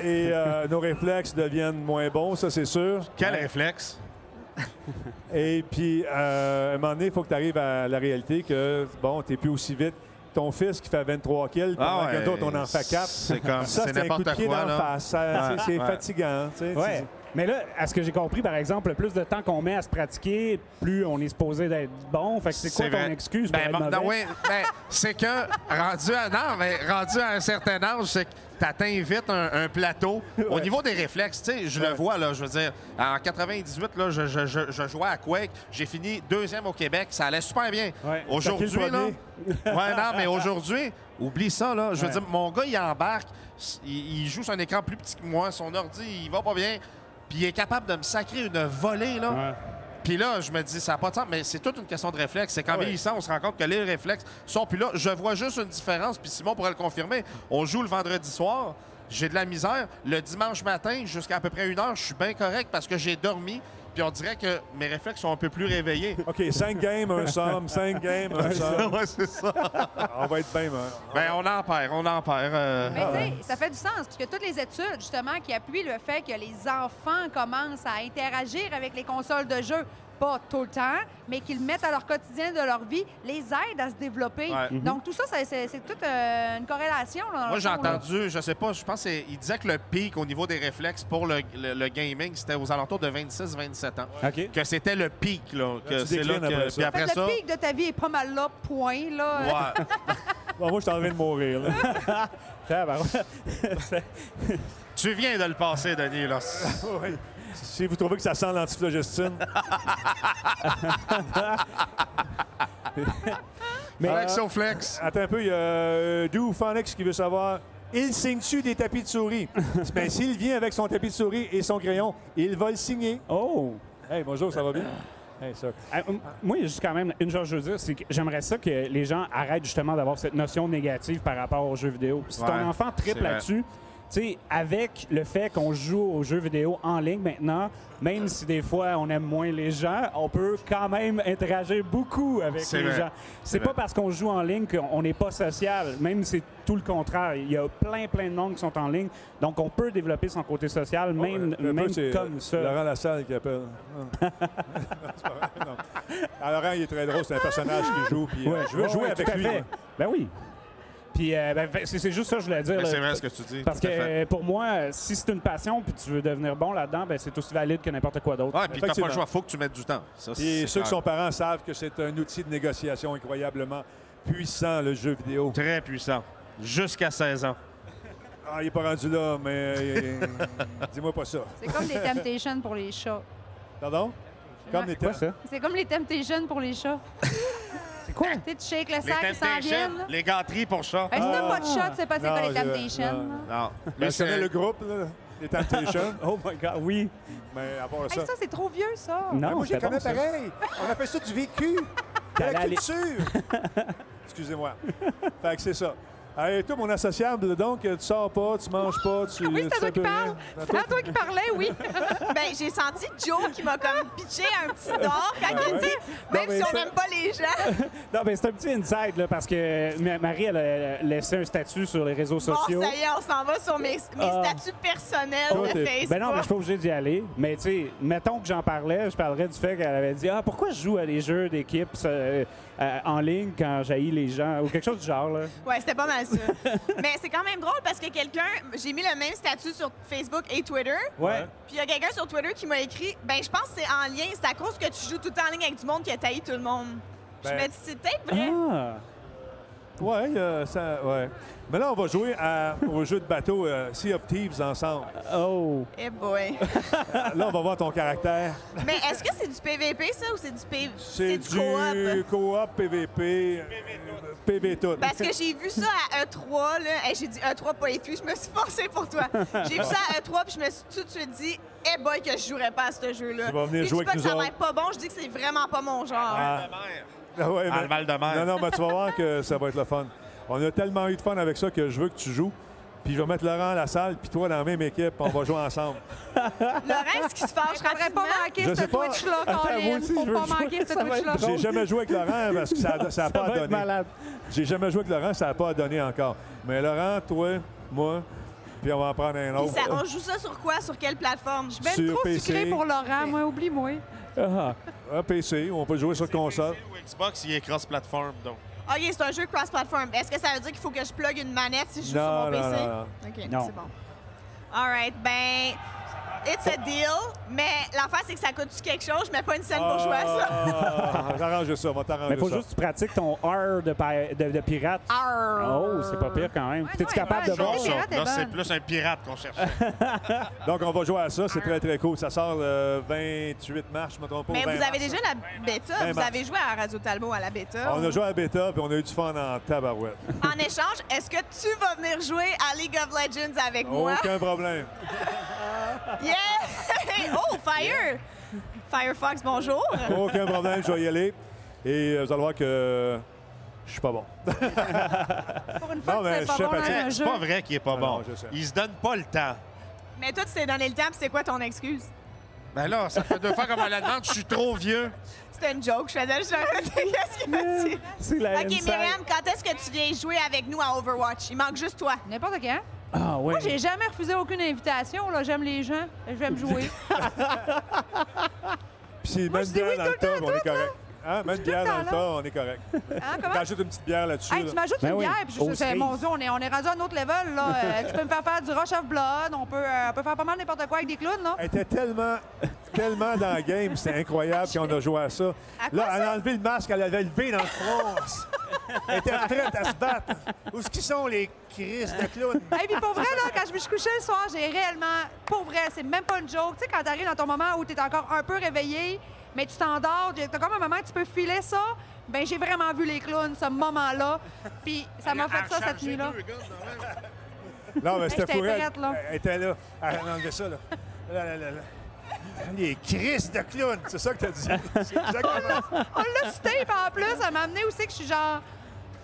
Et nos réflexes deviennent moins bons, ça, c'est sûr. Quel réflexe? Et puis, à un moment donné, il faut que tu arrives à la réalité que, bon, tu n'es plus aussi vite. Ton fils qui fait 23 kills, pendant que d'autres, on en fait 4. C'est comme, ça, c'est un coup de pied dans la face. C'est fatigant. Mais là, à ce que j'ai compris, par exemple, le plus de temps qu'on met à se pratiquer, plus on est supposé d'être bon. Fait que c'est quoi ton excuse pour être mauvais? C'est que, rendu à un certain âge, c'est que t'atteins vite un plateau. Au niveau des réflexes, tu sais, je le vois, là, je veux dire, en 98, là, je jouais à Quake, j'ai fini 2e au Québec, ça allait super bien. Ouais. Aujourd'hui, là... Ouais, non, mais aujourd'hui, oublie ça, là. Je veux dire, mon gars, il embarque, il joue sur un écran plus petit que moi, son ordi, il va pas bien, puis il est capable de me sacrer une volée, là. Ouais. Puis là, je me dis, ça n'a pas de sens, mais c'est toute une question de réflexe. C'est qu'en vieillissant, on se rend compte que les réflexes sont plus là. Je vois juste une différence, puis Simon pourrait le confirmer. On joue le vendredi soir, j'ai de la misère. Le dimanche matin, jusqu'à à peu près 1 heure, je suis bien correct parce que j'ai dormi. Puis on dirait que mes réflexes sont un peu plus réveillés. OK, 5 games, un somme, 5 games, un somme. Ouais, c'est ça. On va être bien, Ben, on en perd. Mais tu sais, ça fait du sens, parce que toutes les études, justement, qui appuient le fait que les enfants commencent à interagir avec les consoles de jeu, pas tout le temps, mais qu'ils le mettent à leur quotidien de leur vie, les aident à se développer. Ouais. Donc, tout ça, c'est toute une corrélation. Là, dans Moi, le j'ai fond, là. entendu, je sais pas, je pense qu'il disait que le pic au niveau des réflexes pour le gaming, c'était aux alentours de 26-27 ans. OK. Que c'était le pic, là. Que tu c'est là déclines après que. ça. Puis après Fait que ça. le pic de ta vie est pas mal là, point. Là. Ouais. Bon, moi, je suis en train de mourir. Là. Tu viens de le passer, Denis, là. Oui. Si vous trouvez que ça sent l'antiflogestine. Mais Flexoflex. Attends un peu, il y a Doufenix qui veut savoir, il signe-tu des tapis de souris? Ben, s'il vient avec son tapis de souris et son crayon, il va le signer. Oh! Hey, bonjour, ça va bien? Hey, sir. Moi, il y a juste quand même une chose que je veux dire, c'est que j'aimerais ça que les gens arrêtent justement d'avoir cette notion négative par rapport aux jeux vidéo. Si ton Ouais, enfant c'est triple vrai. là-dessus, tu sais, avec le fait qu'on joue aux jeux vidéo en ligne maintenant, même si des fois on aime moins les gens, on peut quand même interagir beaucoup avec C'est les vrai. gens. C'est pas parce qu'on joue en ligne qu'on n'est pas social, même si c'est tout le contraire. Il y a plein de monde qui sont en ligne, donc on peut développer son côté social, même C'est comme ça. Laurent Lassalle qui appelle. C'est pas vrai, non. Alors, Laurent, il est très drôle, c'est un personnage qui joue, puis je veux jouer avec tout à lui. fait. moi. Ben oui. Puis c'est juste ça que je voulais dire. Mais là. c'est vrai ce que tu dis. Parce tout à que fait. pour moi, si c'est une passion puis tu veux devenir bon là-dedans, ben c'est aussi valide que n'importe quoi d'autre. Ouais, puis t'as pas Effectivement. le choix, faut que tu mettes du temps. Ça, Et c'est ceux qui clair. sont parents savent que c'est un outil de négociation incroyablement puissant, le jeu vidéo. Très puissant. Jusqu'à 16 ans. Ah, il n'est pas rendu là, mais dis-moi pas ça. C'est comme des Temptations pour les chats. Pardon? Comme des Quoi ça? C'est comme les Temptations pour les chats. C'est quoi? Tu sais, tu shakes le Les sac, ils s'en Temptations, viennent. là. les gâteries pour chat. Hey, si t'as pas de chat, tu sais pas c'est quoi Non, les Temptations. là. Non. Mais Lui, c'est c'est le groupe, là, les Temptations. Oh my God, oui. Mais à part Hey, ça. ça, c'est trop vieux, ça. Non, moi, j'ai c'était connais bon, ça. pareil. On appelle ça du vécu. De T'allais la aller- culture. Excusez-moi. Fait que c'est ça. Hey, toi, mon associable, donc, tu sors pas, tu manges pas, tu. Oui, c'est à tu toi fais qui plus parle. rien. C'est à toi qui parlais, oui. Ben, j'ai senti Joe qui m'a comme pitché un petit d'or quand il a dit même mais si on ça- n'aime pas les gens. Non, mais c'est un petit inside, là, parce que Marie, elle a laissé un statut sur les réseaux Bon, sociaux. ça y est, on s'en va sur mes statuts personnels Toi, de t'es- Facebook. Ben non, mais je suis pas obligé d'y aller. Mais tu sais, mettons que j'en parlais, je parlerais du fait qu'elle avait dit « Ah, pourquoi je joue à des jeux d'équipe en ligne quand j'haïs les gens? » ou quelque chose du genre, là. Ouais, c'était pas mal ça. Mais c'est quand même drôle parce que j'ai mis le même statut sur Facebook et Twitter. Ouais. Puis il y a quelqu'un sur Twitter qui m'a écrit ben je pense que c'est en lien, c'est à cause que tu joues tout le temps en ligne avec du monde qui a taillé tout le monde. Puis je Ben- me dis c'est peut-être vrai. Ah! Ouais, ça. Ouais. Mais là, on va jouer au jeu de bateau Sea of Thieves ensemble. Oh! Eh boy. Là, on va voir ton caractère. Mais est-ce que c'est du PVP ça ou c'est du C'est du coop? coop, PVP, PV tout. Parce que j'ai vu ça à E3, là. Hey, j'ai dit E3 pas E3, je me suis forcée pour toi. J'ai vu ça à E3 puis je me suis tout de suite dit eh boy que je jouerais pas à ce jeu-là. Tu vas venir Puis jouer je dis pas avec que ça nous va être pas bon, je dis que c'est vraiment pas mon genre. Ah, ouais, Ah, le mal de mer. Non, mais tu vas voir que ça va être le fun. On a tellement eu de fun avec ça que je veux que tu joues. Puis je vais mettre Laurent à la salle, puis toi dans la même équipe, puis on va jouer ensemble. Laurent, ce qui se fâche Je ne pas rapidement, manquer Je ce sais pas. Twitch-là, Attends, moi Colin. aussi, Faut je veux pas jouer, manquer ce ça va être Twitch-là. J'ai jamais joué avec Laurent parce que ça n'a Ça pas va être donné. malade. J'ai jamais joué avec Laurent, ça n'a pas donné encore. Mais Laurent, toi, moi, puis on va en prendre un puis autre. on joue ça sur quoi? Sur quelle plateforme? Je suis bien Sur trop PC. sucré pour Laurent, moi, oublie-moi. Ah. PC, on peut jouer sur console. Ou Xbox, il est cross-platform, donc. OK, c'est un jeu cross-platform. Est-ce que ça veut dire qu'il faut que je plug une manette si je joue sur mon Non, PC? non. OK, Non. c'est bon. All right, ben... it's a deal, mais l'affaire, c'est que ça coûte quelque chose. Je mets pas une scène pour jouer à ça. On va t'arranger ça, on va t'arranger Mais faut ça. juste que tu pratiques ton R de pirate. Oh, c'est pas pire quand même. T'es-tu capable de voir Ça, ça? là, c'est plus un pirate qu'on cherchait. Donc, on va jouer à ça. C'est très, très cool. Ça sort le 28 mars, je me trompe pas. Mais ou 20 vous avez mars. déjà la bêta. Ben, Vous avez joué à Radio Talbot à la bêta. On a joué à la bêta, puis on a eu du fun en tabarouette. En échange, est-ce que tu vas venir jouer à League of Legends avec moi? Aucun problème. Yeah! Oh, Fire! Firefox, bonjour. Aucun problème, je vais y aller. Et vous allez voir que je suis pas bon. Pour une fois Non, que mais c'est pas je sais bon pas dans dire. un C'est jeu. pas vrai qu'il est pas Non, bon. je sais. Il se donne pas le temps. Mais toi, tu t'es donné le temps, puis c'est quoi ton excuse? Ben là, ça fait 2 fois qu'on me la demande, je suis trop vieux. C'était une joke, je faisais juste qu'est-ce qu'il m'a dit? C'est la OK, inside. Myriam, quand est-ce que tu viens jouer avec nous à Overwatch? Il manque juste toi. N'importe quand. Ah ouais. Moi, j'ai jamais refusé aucune invitation. Là. J'aime les gens. Je vais me jouer. Puis s'il met une dis bière oui dans tout le le temps, top, on est correct. Hein? Mets une tout le bière dans temps le là. top, on est correct. Hein, comment? T'ajoutes une petite bière là-dessus. Hey, là. tu m'ajoutes Ben une oui. bière, puis Au stream. mon Dieu, on est rendu à un autre level. Là. Tu peux me faire du Rush of Blood, on peut faire pas mal n'importe quoi avec des clowns. Là. Elle était tellement dans le game, c'était incroyable qu'on a joué à ça. À quoi Là, elle ça? a enlevé le masque, elle avait levé dans le front. Elle était prête à se battre. Où est-ce qu'ils sont, les crises de clowns? Et puis pour vrai, là, quand je me suis couchée le soir, j'ai réellement, pour vrai, c'est même pas une joke. Tu sais, quand t'arrives dans ton moment où t'es encore un peu réveillé, mais tu t'endors, t'as comme un moment que tu peux filer ça, ben j'ai vraiment vu les clowns, ce moment-là. Puis ça m'a fait ça cette nuit-là. Non, mais c'était J'étais fou. prête, là. Elle était là. Elle a enlevé ça, là. Là. Les crises de clowns, c'est ça que t'as dit. C'est exactement. On l'a su tape en plus, ça m'a amené aussi que je suis genre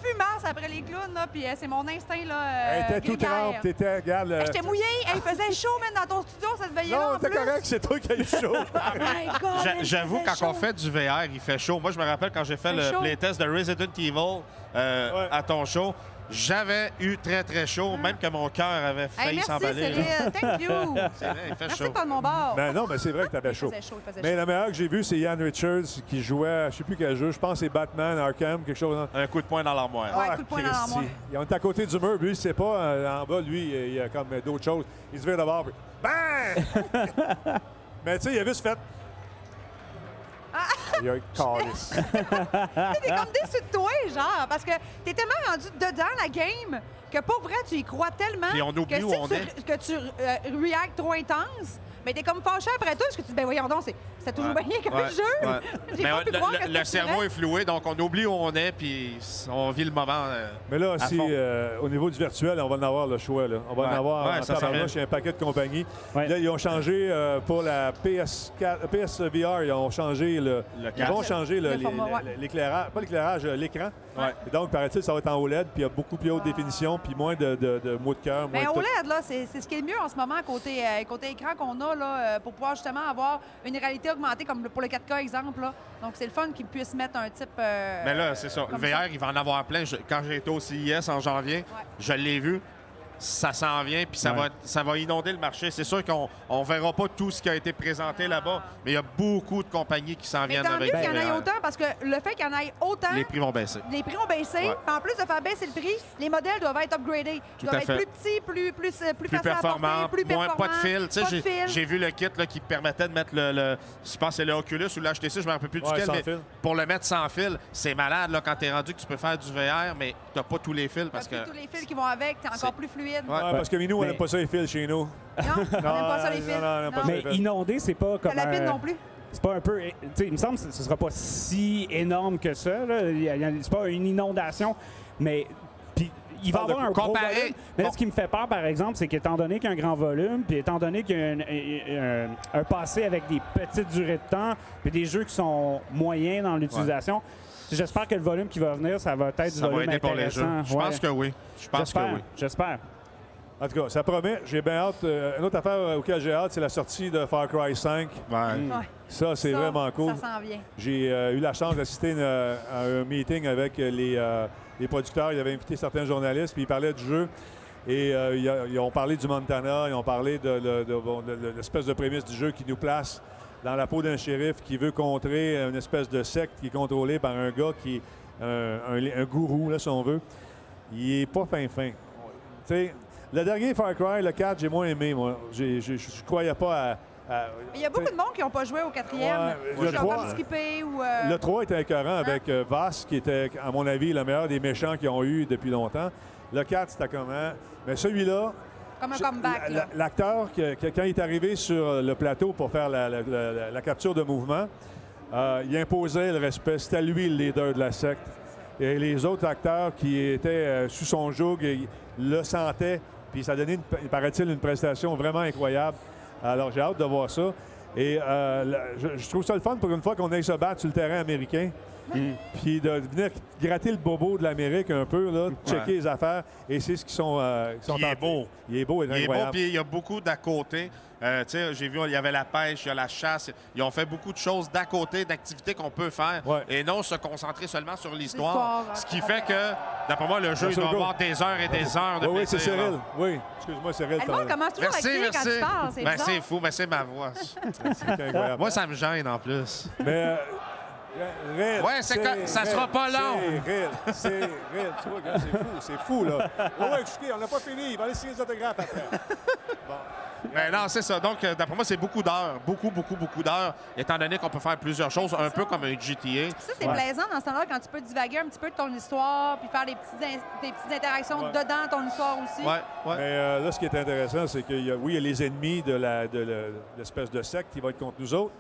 fumasse après les clowns, là, puis c'est mon instinct, là. Elle était tout grégaire. trempe, t'étais, regarde. Hey, j'étais mouillée, hey, il faisait chaud, même dans ton studio, ça devait y aller Non, en t'es plus. correct, c'est toi qui as eu chaud. Oh my God, man, J'avoue, il quand faisait on chaud. fait du VR, il fait chaud. Moi, je me rappelle quand j'ai fait Il le fait chaud. playtest de Resident Evil à ton show, j'avais eu très, très chaud, même que mon cœur avait Hey, failli merci, s'emballer. Cyril. Thank you. C'est vrai, il fait Merci chaud. de pas de mon bord. Ben non, mais c'est vrai que t'avais chaud. Il faisait Mais chaud. le meilleur que j'ai vu, c'est Ian Richards qui jouait, je sais plus quel jeu, je pense que c'est Batman, Arkham, quelque chose. Un coup de poing dans l'armoire. Ouais, coup de poing dans Christy. l'armoire. On est à côté du mur, lui, il sait pas. En bas, lui, il y a comme d'autres choses. Il se vire de bord, puis BAM! Mais tu sais, il a juste fait. Il a calisse. T'es comme déçu de toi, genre, parce que t'es tellement rendu dedans la game que pour vrai, tu y crois tellement Puis on oublie que où si on tu, est. que tu reactes trop intense, mais t'es comme fâché après tout parce que tu te dis, ben voyons donc, c'est toujours bien comme Ouais, jeu. ouais. J'ai Mais pas pu croire que le c'était cerveau vrai. est floué, donc on oublie où on est, puis on vit le moment. Mais là, à si, fond. au niveau du virtuel, on va en avoir le choix. Là. On va en Ouais. avoir Ouais, en ça s'en tabarnouche, vient. il y a un paquet de compagnies. Ouais. Là, ils ont changé pour la PSVR, ils ont changé ils casque. vont changer Le format, ouais. l'éclairage, pas l'éclairage, l'écran. Ouais. Et donc, paraît-il, ça va être en OLED, puis il y a beaucoup plus haute définition, puis moins de mots de cœur. moins Mais de tout. OLED, là, c'est ce qui est le mieux en ce moment côté écran qu'on a là, pour pouvoir justement avoir une réalité augmentée comme pour le 4K exemple. Là. Donc, c'est le fun qu'ils puissent mettre un type. Mais là, c'est ça. Le comme VR, il va en avoir plein. Quand j'ai été au CIS en janvier, je l'ai vu. Ça s'en vient, puis ça va inonder le marché. C'est sûr qu'on ne verra pas tout ce qui a été présenté là-bas, mais il y a beaucoup de compagnies qui s'en Mais viennent tant mieux avec qu'il y en le ait VR. autant parce que le fait qu'il y en ait autant, Les prix vont baisser. les prix ont baissé. Ouais. En plus de faire baisser le prix, les modèles doivent être upgradés. Ils Tout doivent à être fait. plus petits, plus Plus faciles à performant, porter, plus moins pas de performants, fil. Tu sais, pas de fil. j'ai vu le kit là, qui permettait de mettre je pense que c'est le Oculus ou l'HTC, je me rappelle plus Ouais, duquel, sans mais fil. pour le mettre sans fil, c'est malade là, quand tu es rendu que tu peux faire du VR, mais tu n'as pas tous les fils parce que Tous les fils qui vont avec, t'es encore plus fluide. Ouais, parce que Minou, on Mais- n'aime pas ça les fils chez nous. Non, on n'aime pas ça les fils. Non, on n'aime pas ça Mais les fils. inonder, c'est pas comme. La pile non plus. C'est pas un peu. Tu sais, il me semble que ce sera pas si énorme que ça. Là. C'est pas une inondation, mais. Puis il va y Parle de avoir un gros comparer- volume. Mais là, ce qui me fait peur, par exemple, c'est qu'étant donné qu'il y a un grand volume, puis étant donné qu'il y a un passé avec des petites durées de temps, puis des jeux qui sont moyens dans l'utilisation, j'espère que le volume qui va venir, ça va être du ça va volume aider pour les jeux. intéressant. Je pense que oui. Je pense que J'espère. oui. J'espère. En tout cas, ça promet. J'ai bien hâte. Une autre affaire auquel j'ai hâte, c'est la sortie de Far Cry 5. Ouais. Ouais. Ça, c'est Ça, vraiment cool. Ça s'en vient. J'ai eu la chance d'assister à un meeting avec les producteurs. Ils avaient invité certains journalistes, puis ils parlaient du jeu. Et ils ont parlé du Montana, ils ont parlé de l'espèce de prémisse du jeu qui nous place dans la peau d'un shérif qui veut contrer une espèce de secte qui est contrôlée par un gars qui est un gourou, là, si on veut. Il est pas fin. Tu sais, le dernier Far Cry, le 4, j'ai moins aimé, moi. Je croyais pas Il y a beaucoup de monde qui n'ont pas joué au 4e. Ouais, qui ont comme skippé ou... Le 3 était écœurant avec Voss, qui était, à mon avis, le meilleur des méchants qu'ils ont eu depuis longtemps. Le 4, c'était comment? Mais celui-là... Comme un comeback, là. L'acteur, quand il est arrivé sur le plateau pour faire la capture de mouvement, il imposait le respect. C'était lui le leader de la secte. Et les autres acteurs qui étaient sous son joug le sentaient. Puis ça donnait, paraît-il, une prestation vraiment incroyable. Alors, j'ai hâte de voir ça. Et je trouve ça le fun pour une fois qu'on aille se battre sur le terrain américain. Puis de venir gratter le bobo de l'Amérique un peu, là, checker les affaires. Et c'est ce qu'ils sont il est beau. Il est beau et incroyable. Il est beau, puis il y a beaucoup d'à côté. J'ai vu, il y avait la pêche, il y a la chasse. Ils ont fait beaucoup de choses d'à côté, d'activités qu'on peut faire. Et non se concentrer seulement sur l'histoire. Ce qui fait que, d'après moi, le jeu, il doit avoir des heures et des heures de plaisir. Oui, c'est Cyril. Oui, excuse-moi, Cyril. Le monde commence toujours à crier quand tu parles. C'est bizarre. C'est fou, mais c'est ma voix. C'est incroyable. Moi, ça me gêne en plus. Mais... ça sera pas long. C'est réel. Tu vois, c'est fou, là. Excusez, on n'a pas fini. Il va aller signer les autographes après. Bon. Mais non, c'est ça. Donc, d'après moi, c'est beaucoup d'heures. Beaucoup d'heures, étant donné qu'on peut faire plusieurs choses, un peu comme un GTA. Ça, c'est plaisant dans ce temps-là, quand tu peux divaguer un petit peu de ton histoire puis faire des petites interactions dedans ton histoire aussi. Mais là, ce qui est intéressant, c'est qu'il y a, il y a les ennemis de l'espèce de secte qui vont être contre nous autres,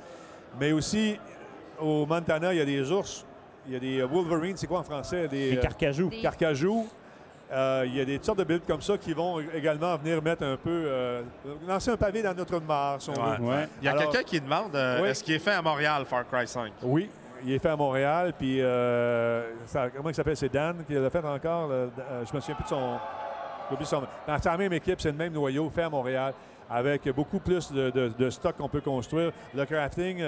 mais aussi, au Montana, il y a des ours, il y a des Wolverines, c'est quoi en français? Des carcajous. Carcajous. Il y a des sortes de builds comme ça qui vont également venir mettre un peu... lancer un pavé dans notre mare, si on veut. Il y a quelqu'un qui demande, est-ce qu'il est fait à Montréal, Far Cry 5? Oui, il est fait à Montréal, puis comment il s'appelle? C'est Dan qui l'a fait encore. Je me souviens plus de son... Dans sa même équipe, c'est le même noyau, fait à Montréal, avec beaucoup plus de stock qu'on peut construire. Le crafting,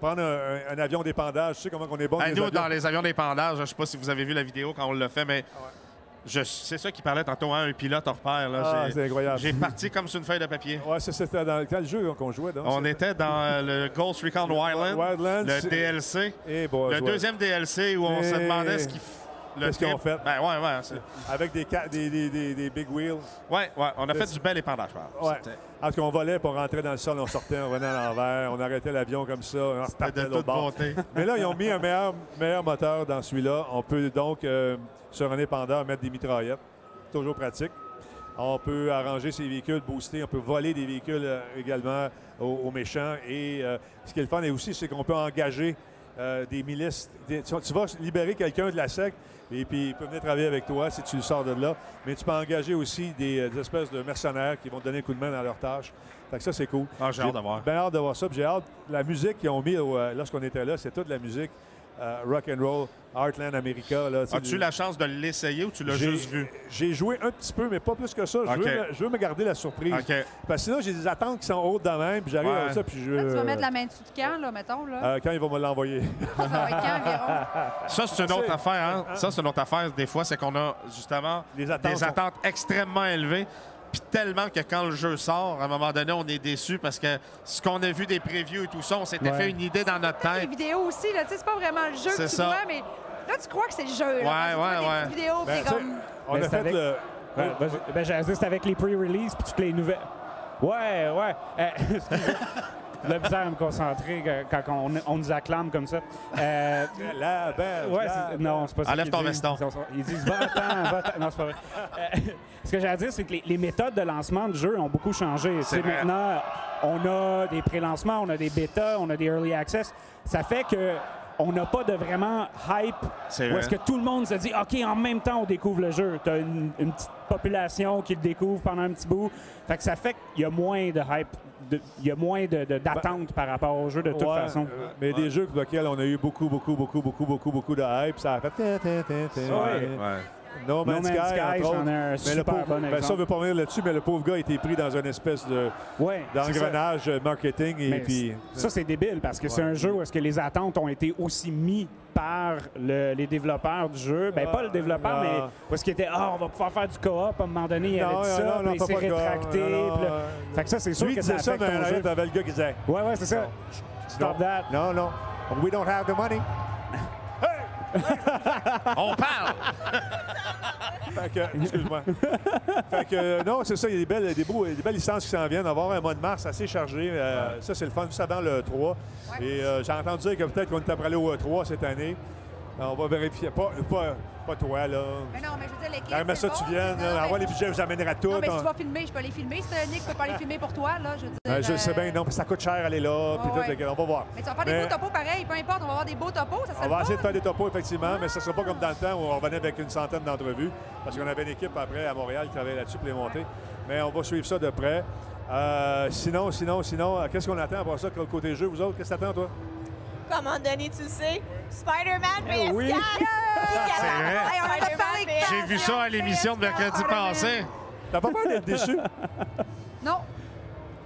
prendre un avion d'épandage, tu sais comment on est bon dans les avions d'épandage, je ne sais pas si vous avez vu la vidéo quand on l'a fait, mais... C'est ça qui parlait tantôt, un pilote hors pair. C'est incroyable. J'ai parti comme sur une feuille de papier. Ouais, c'était dans quel jeu qu'on jouait? Donc, on était dans le Ghost Recon Wildlands, le DLC. Le deuxième DLC où on se demandait ce qu'ils Qu'est-ce qu'ils ont fait? Ben, avec des big wheels. On a fait du bel épandage. Parce qu'on volait pour rentrer dans le sol, on sortait, on revenait à l'envers, on arrêtait l'avion comme ça, on repartait de l'autre bord. Mais là, ils ont mis un meilleur moteur dans celui-là. On peut donc, sur un épandeur, mettre des mitraillettes. Toujours pratique. On peut arranger ses véhicules, booster. On peut voler des véhicules également aux méchants. Et ce qui est le fun aussi, c'est qu'on peut engager des milices. Tu vas libérer quelqu'un de la secte et puis il peut venir travailler avec toi si tu le sors de là. Mais tu peux engager aussi des espèces de mercenaires qui vont te donner un coup de main dans leurs tâches. Fait que ça, c'est cool. J'ai hâte de voir. Bien hâte de voir ça. J'ai hâte. La musique qu'ils ont mis lorsqu'on était là, c'est toute la musique rock and roll, Heartland America. As-tu la chance de l'essayer ou tu l'as juste vu? J'ai joué un petit peu, mais pas plus que ça. Je veux me garder la surprise. Parce que sinon, j'ai des attentes qui sont hautes de même, puis j'arrive à ça, puis tu vas mettre la main dessus de quand, là, mettons? Là? Quand il va me l'envoyer. Ça va être quand environ? Ça, c'est une autre affaire. Hein? Ça, c'est une autre affaire. Des fois, c'est qu'on a justement des attentes extrêmement élevées. Puis tellement que quand le jeu sort, à un moment donné, on est déçu parce que ce qu'on a vu des previews et tout ça, on s'était fait une idée dans notre tête. Les vidéos aussi, là, c'est pas vraiment le jeu que tu vois, mais là, tu crois que c'est le jeu. Là, des vidéos, comme... On a fait le... J'allais dire, c'est avec les pre-release puis toutes les nouvelles... J'ai bizarre à me concentrer quand on nous acclame comme ça. La belle. Non, c'est pas ça. Enlève ton veston. Ils disent va-t'en. Non, c'est pas vrai. Ce que j'ai à dire, c'est que les méthodes de lancement du jeu ont beaucoup changé. Maintenant, on a des pré-lancements, on a des bêtas, on a des early access. Ça fait que on n'a pas de vraiment hype où est-ce que tout le monde se dit « OK, en même temps, on découvre le jeu. » Tu as une petite population qui le découvre pendant un petit bout. Fait que ça fait qu'il y a moins de hype. Il y a moins d'attente par rapport au jeu de toute façon. Mais des jeux pour lesquels on a eu beaucoup de hype, ça a fait... No Man's Sky, c'en est un super bon exemple. Ça, on ne veut pas revenir là-dessus, mais le pauvre gars a été pris dans une espèce d'engrenage marketing. Et puis, ça, c'est débile parce que c'est un jeu où est-ce que les attentes ont été aussi mises par les développeurs du jeu. Ben pas le développeur, mais où est-ce qu'il était on va pouvoir faire du co-op à un moment donné, il y avait dit ça, puis il s'est rétracté. Fait que ça, c'est sûr que ça affecte ton jeu. T'avais le gars qui disait c'est ça. Stop that. No, we don't have the money. On parle! Fait que, excuse-moi. Fait que, non, c'est ça, il y a des belles licences qui s'en viennent. On va avoir un mois de mars assez chargé. Ça, c'est le fun, juste avant le 3. Ouais. Et j'ai entendu dire que peut-être qu'on est après aller au 3 cette année. On va vérifier. Pas toi, là. Mais non, mais je veux dire, l'équipe. Mais ça, bon, tu viennes. Envoie les budgets, vous amènera tout. Non, mais si tu vas filmer, je peux les filmer. Si Nick peut pas les filmer pour toi, là, je veux dire. Je sais bien, non, parce que ça coûte cher aller là. Puis tout, on va voir. Mais tu vas faire des beaux topos pareil, peu importe, on va avoir des beaux topos. Ça on va essayer de faire des topos, effectivement, mais ça ne sera pas comme dans le temps où on venait avec une centaine d'entrevues. Parce qu'on avait une équipe après à Montréal qui travaillait là-dessus pour les monter. Mais on va suivre ça de près. Sinon, qu'est-ce qu'on attend après ça, côté jeu, vous autres? Qu'est-ce que t'attends, toi? Comment, Denis, tu le sais? Spider-Man PS4! Oui. C'est vrai. J'ai vu ça à l'émission de mercredi passé. T'as pas peur d'être déçu? Non.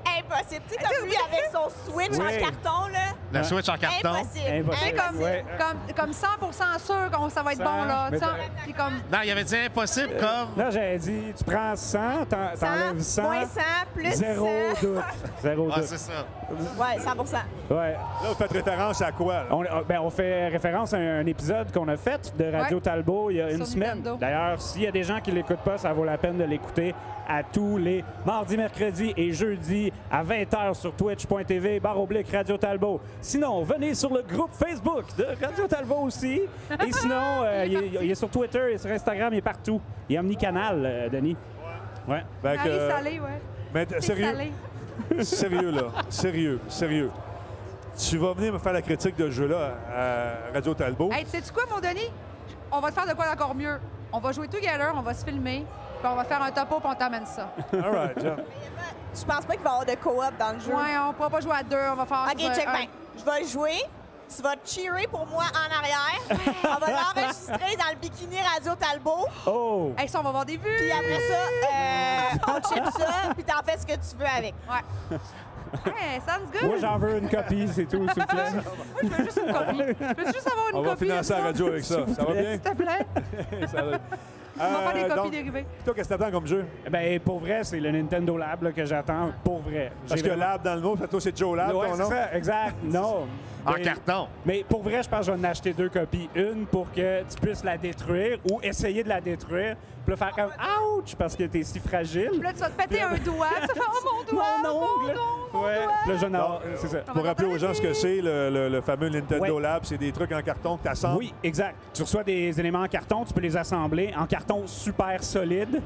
Impossible. Tu sais, comme lui avec son Switch en carton, là. La Switch en carton. Impossible. Comme 100% sûr que ça va être bon, là. Puis comme... Non, il avait dit impossible comme... Là, j'avais dit, tu prends 100, t'enlèves 100. Moins 100, plus 100. Zéro doute. Zéro doute. c'est ça. Ouais, 100%. Ouais. Là, vous faites référence à quoi? On fait référence à un épisode qu'on a fait de Radio Talbot il y a une semaine. D'ailleurs, s'il y a des gens qui ne l'écoutent pas, ça vaut la peine de l'écouter à tous les mardis, mercredis et jeudis à 20h sur twitch.tv/Radio Talbot. Sinon, venez sur le groupe Facebook de Radio Talbot aussi. Et sinon, il est sur Twitter et sur Instagram, il est partout. Il est omnicanal, Denis. Ouais. Salé, ouais. Mais sérieux? Sérieux, là. Sérieux. Tu vas venir me faire la critique de ce jeu-là à Radio Talbot. Hey, tu sais-tu quoi, mon Denis? On va te faire de quoi d'encore mieux. On va jouer together, on va se filmer, puis on va faire un topo, puis on t'amène ça. All right, John. Je pense pas qu'il va y avoir de co-op dans le jeu. Ouais, on pourra pas jouer à deux, on va faire... OK, check bien. Je vais jouer. Tu vas cheerer pour moi en arrière. On va l'enregistrer dans le bikini Radio Talbot. Oh! Hey, ça, on va avoir des vues! Puis après ça, on chip ça, puis t'en fais ce que tu veux avec. Ouais. Hey, sounds good! Moi, j'en veux une copie, c'est tout, s'il vous plaît. Moi, je veux juste une copie. Je peux juste avoir une copie? On va financer la radio avec ça. Ça va bien? S'il te plaît. Ça va. On va faire des copies dérivées. Toi, qu'est-ce que t'attends comme jeu? Ben, pour vrai, c'est le Nintendo Lab là, que j'attends. Pour vrai. Parce que Lab dans le mot, toi, c'est Joe Lab, ouais, ton nom? C'est ça, exact. Non. En carton. Mais pour vrai, je pense que je vais en acheter deux copies. Une pour que tu puisses la détruire ou essayer de la détruire. Puis là, faire comme « Ouch! » parce que t'es si fragile. Puis là, tu vas te péter un doigt. Tu vas faire « Oh, mon doigt! Mon ongle! » Ouais. Puis là, c'est ça. Pour rappeler aux gens ce que c'est, le fameux Nintendo Lab, c'est des trucs en carton que tu assembles. Oui, exact. Tu reçois des éléments en carton, tu peux les assembler en carton super solide.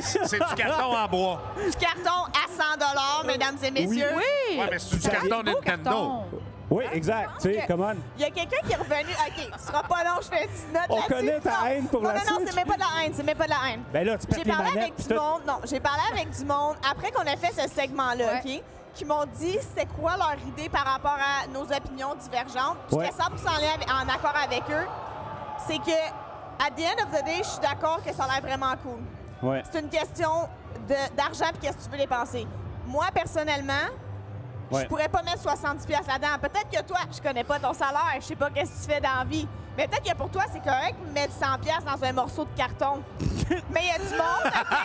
C'est du carton en bois. Du carton à 100 mesdames et messieurs. Oui! Ouais, mais c'est du carton Nintendo. Oui, exact. Tu sais, comment? Il y a quelqu'un qui est revenu. OK, ce sera pas long, je fais une petite note là-dessus. On connaît ta haine pour la Non, Switch. c'est même pas de la haine, c'est même pas de la haine. Ben là, tu perds J'ai les parlé manettes. avec du monde. Non, j'ai parlé avec du monde après qu'on a fait ce segment-là, OK? Qui m'ont dit c'était quoi leur idée par rapport à nos opinions divergentes. J'étais 100% en accord avec eux. C'est que, at the end of the day, je suis d'accord que ça a l'air vraiment cool. Ouais. C'est une question d'argent et qu'est-ce que tu veux dépenser. Moi, personnellement, je pourrais pas mettre 70$ là-dedans. Peut-être que toi, je connais pas ton salaire, je sais pas qu'est-ce que tu fais dans la vie. Mais peut-être que pour toi, c'est correct de mettre 100$ dans un morceau de carton. Mais il y a du monde, OK?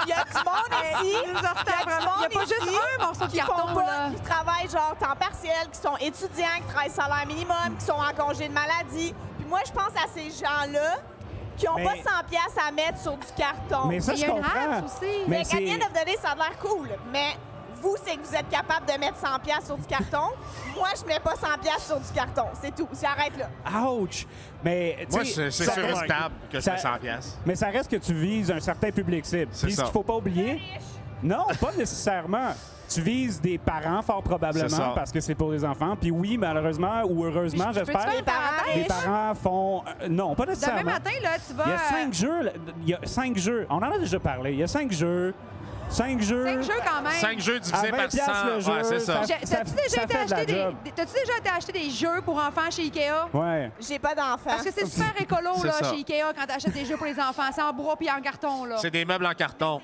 Il y a du monde ici. Il y a pas juste un morceau de carton, qui travaillent genre temps partiel, qui sont étudiants, qui travaillent salaire minimum, qui sont en congé de maladie. Puis moi, je pense à ces gens-là qui n'ont pas 100$ à mettre sur du carton. Mais ça, je comprends. Mais à the end of the day, ça a l'air cool. Mais vous, c'est que vous êtes capable de mettre 100$ sur du carton. Moi, je mets pas 100$ sur du carton. C'est tout. J'arrête là. Ouch! Mais, moi, c'est sur une table que je mets 100$. Mais ça reste que tu vises un certain public cible. Puis ce qu'il faut pas oublier... Non, pas nécessairement. Tu vises des parents, fort probablement, parce que c'est pour les enfants. Puis oui, malheureusement ou heureusement, j'espère, les parents font... non, pas nécessairement. Demain matin, là, tu vas... Il y a 5 jeux. Il y a 5 jeux. On en a déjà parlé. Il y a 5 jeux. 5 jeux. 5 jeux quand même. 5 jeux divisés par 100. Ouais, c'est ça. T'as-tu déjà été acheter des jeux pour enfants chez Ikea? Ouais. J'ai pas d'enfants. Parce que c'est super écolo là, chez Ikea quand t'achètes des jeux pour les enfants. C'est en bois puis en carton. Là. C'est des meubles en carton.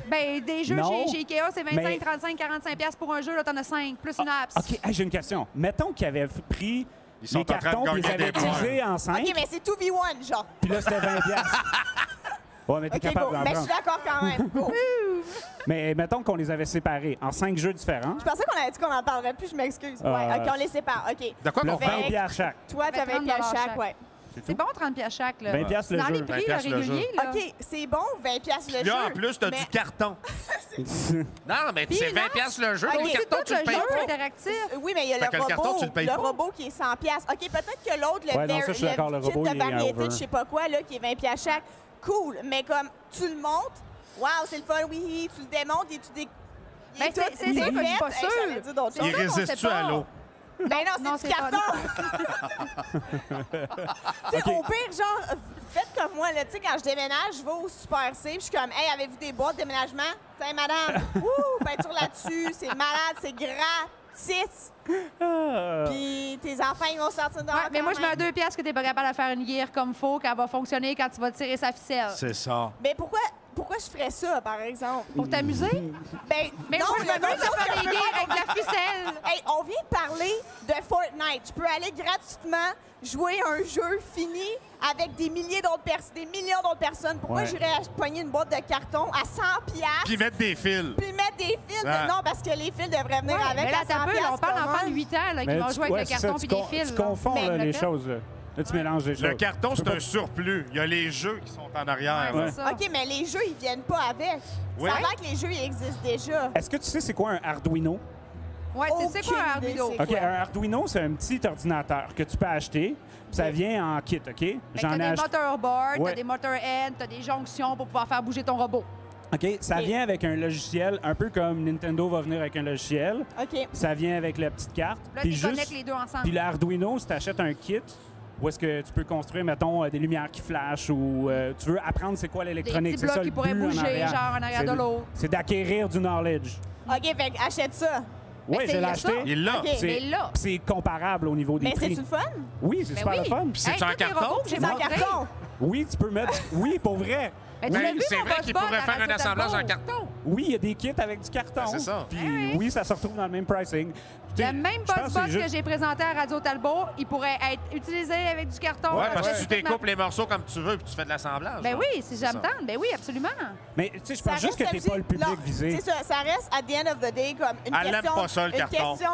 Ben, des jeux chez Ikea, c'est 25, 35, 45$ pour un jeu. Là, t'en as 5, plus une apps. OK, j'ai une question. Mettons qu'ils avaient pris les cartons et ils avaient divisé en 5. OK, mais c'est 2v1, genre. Puis là, c'était 20$. Ouais, mais t'es capable d'en Mais je suis d'accord quand même. Go. Mais mettons qu'on les avait séparés en 5 jeux différents. Je pensais qu'on avait dit qu'on n'en parlerait plus, je m'excuse. Ouais, OK, on les sépare. OK. De quoi qu'on Le 20 parle? piastres chaque. Toi, tu avais 20 piastres chaque, ouais. C'est bon, 30 piastres chaque. Là. 20 piastres le Dans jeu. les prix 20 là, piastres le réguliers. Là. OK, c'est bon, 20 piastres le jeu. Là, en plus, t'as mais- du carton. Non, mais Puis c'est 20 non, piastres le jeu. OK, Le C'est carton, tout tu le le payes jeu pas. interactif. Oui, mais il y a Fait que le carton, tu le payes pas. robot qui est 100 piastres. OK, peut-être que l'autre, le, Ouais, non, ça, je suis d'accord, le kit robot, de il est variété over. de je sais pas quoi, là, qui est 20 piastres chaque. Cool, mais comme tu le montes, wow, c'est le fun, oui, tu le démontes et tu dé... Ben, c'est sûr que je suis pas sûre. sûre. Il résiste-tu à l'eau? Ben non, Non, c'est c'est du pas- carton. Tu sais, au pire, genre, faites comme moi, là, tu sais, quand je déménage, je vais au Super C, puis je suis comme, hey, avez-vous des boîtes de déménagement? Tiens, madame, peinture là-dessus, c'est malade, c'est gratis. Puis tes enfants, ils vont sortir dehors. Ouais, mais moi, quand je mets à même. 2 piastres que t'es pas capable de faire une gear comme faut, qu'elle va fonctionner quand tu vas tirer sa ficelle. C'est ça. Mais pourquoi je ferais ça, par exemple? Pour t'amuser? Ben, Mais non, moi, je il y a veux d'autres ça choses faire que des je peux gears faire. avec de la ficelle. Hey, on vient de parler de Fortnite. Je peux aller gratuitement jouer un jeu fini avec des millions d'autres personnes. Pourquoi Ouais. j'irais pogner une boîte de carton à 100 piastres Puis mettre des fils. puis mettre des fils? Ah. Non, parce que les fils devraient venir Ouais, avec mais là, à 100 t'as peu, là, on parle comment? d'enfants de 8 ans là, qui Mais vont tu- jouer avec ouais, le c'est carton ça, puis des fils. Tu là. confonds Mais là, les le choses. Là. Là, tu mélanges des choses. Le carton, Tu peux c'est pas- un surplus. Il y a les jeux qui sont en arrière. Ouais, là. c'est ça. OK, mais les jeux, ils viennent pas avec. Oui. Ça a l'air que les jeux, ils existent déjà. Est-ce que tu sais c'est quoi un Arduino? Ouais, c'est quoi un Aucune idée, Arduino? c'est OK, un Arduino, c'est un petit ordinateur que tu peux acheter. Puis ça vient en kit, OK? Fait que T'as des motorboards, Ouais. t'as des motorheads, t'as des jonctions pour pouvoir faire bouger ton robot. OK, ça vient avec un logiciel, un peu comme Nintendo va venir avec un logiciel. OK. Ça vient avec la petite carte. Là, Puis tu juste- connectes les deux ensemble. Puis l'Arduino, si tu achètes un kit, où est-ce que tu peux construire, mettons, des lumières qui flashent ou tu veux apprendre c'est quoi Des l'électronique. petits C'est ça blocs le qui pourraient but en bouger, arrière. genre en arrière C'est de de- l'autre. C'est d'acquérir du knowledge. OK, fait que achète ça. Oui, c'est je l'ai ça. acheté. Il l'a. OK. C'est- Mais là- C'est comparable au niveau des Mais prix. c'est-tu le fun? Oui, c'est Ben super oui. le fun. C'est-tu Hey, en tous les carton? robots que j'ai C'est en montrés. carton. Oui, tu peux mettre... Oui, pour vrai. Ben, tu l'as vu, C'est mon vrai boss qu'il Bud pourrait à faire un Radio assemblage Talbot? en carton. Oui, il y a des kits avec du carton. Ben, c'est ça. Puis oui. oui, ça se retrouve dans le même pricing. Tu sais, Le même je pense boss c'est box que juste- j'ai présenté à Radio Talbot, il pourrait être utilisé avec du carton. Ouais, parce que c'est tu toute ma- découpes les morceaux comme tu veux puis tu fais de l'assemblage. Ben là. oui, si C'est j'aime ça. tant. Ben oui, absolument. Mais tu sais, je Ça pense juste que reste t'es pas le public non, visé. C'est ça, ça reste, at the end of the day, comme une Elle question... l'aime pas ça, le une carton. question-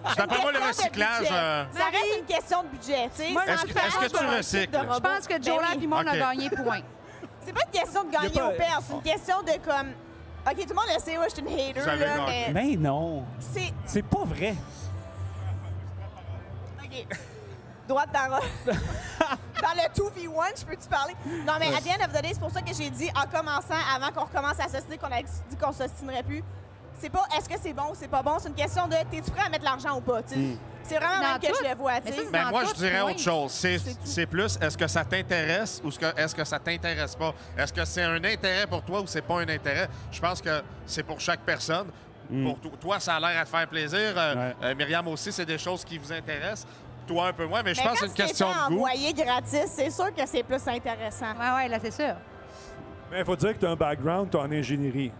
C'est d'après moi, le question de recyclage. budget. euh, Ça reste une question de budget, tu sais. Moi, Sans Est-ce que- faire est-ce que tu un type recycles? de robot. Je pense que Joe Ben oui. et Monde a OK. gagné point. C'est pas une question de gagner Y a pas- ou perdre, c'est une question de comme... OK, tout le monde le sait, ouais, je suis une hater, Vous avez là, gagné. mais Mais non, c'est... c'est pas vrai. OK. Droite dans dans le 2v1, je peux-tu parler? Non, mais à the end of the day, c'est pour ça que j'ai dit, en commençant, avant qu'on recommence à s'ostiner, qu'on a dit qu'on s'ostinerait plus, c'est pas est-ce que c'est bon ou c'est pas bon, c'est une question de t'es-tu prêt à mettre l'argent ou pas, tu sais. C'est vraiment Dans même que tout. je le vois, tu Mais sais. ça, c'est Ben dans moi, tout, je dirais point. autre chose. C'est tout. C'est plus, est-ce que ça t'intéresse ou est-ce que ça t'intéresse pas? Est-ce que c'est un intérêt pour toi ou c'est pas un intérêt? Je pense que c'est pour chaque personne. Pour toi, ça a l'air à te faire plaisir. Myriam aussi, c'est des choses qui vous intéressent. Toi, un peu moins, mais je Mais pense que quand c'est une question tu t'es fait de goût. envoyer gratis, c'est sûr que c'est plus intéressant. Ouais, là, c'est sûr. Mais il faut dire que tu as un background, tu as en ingénierie.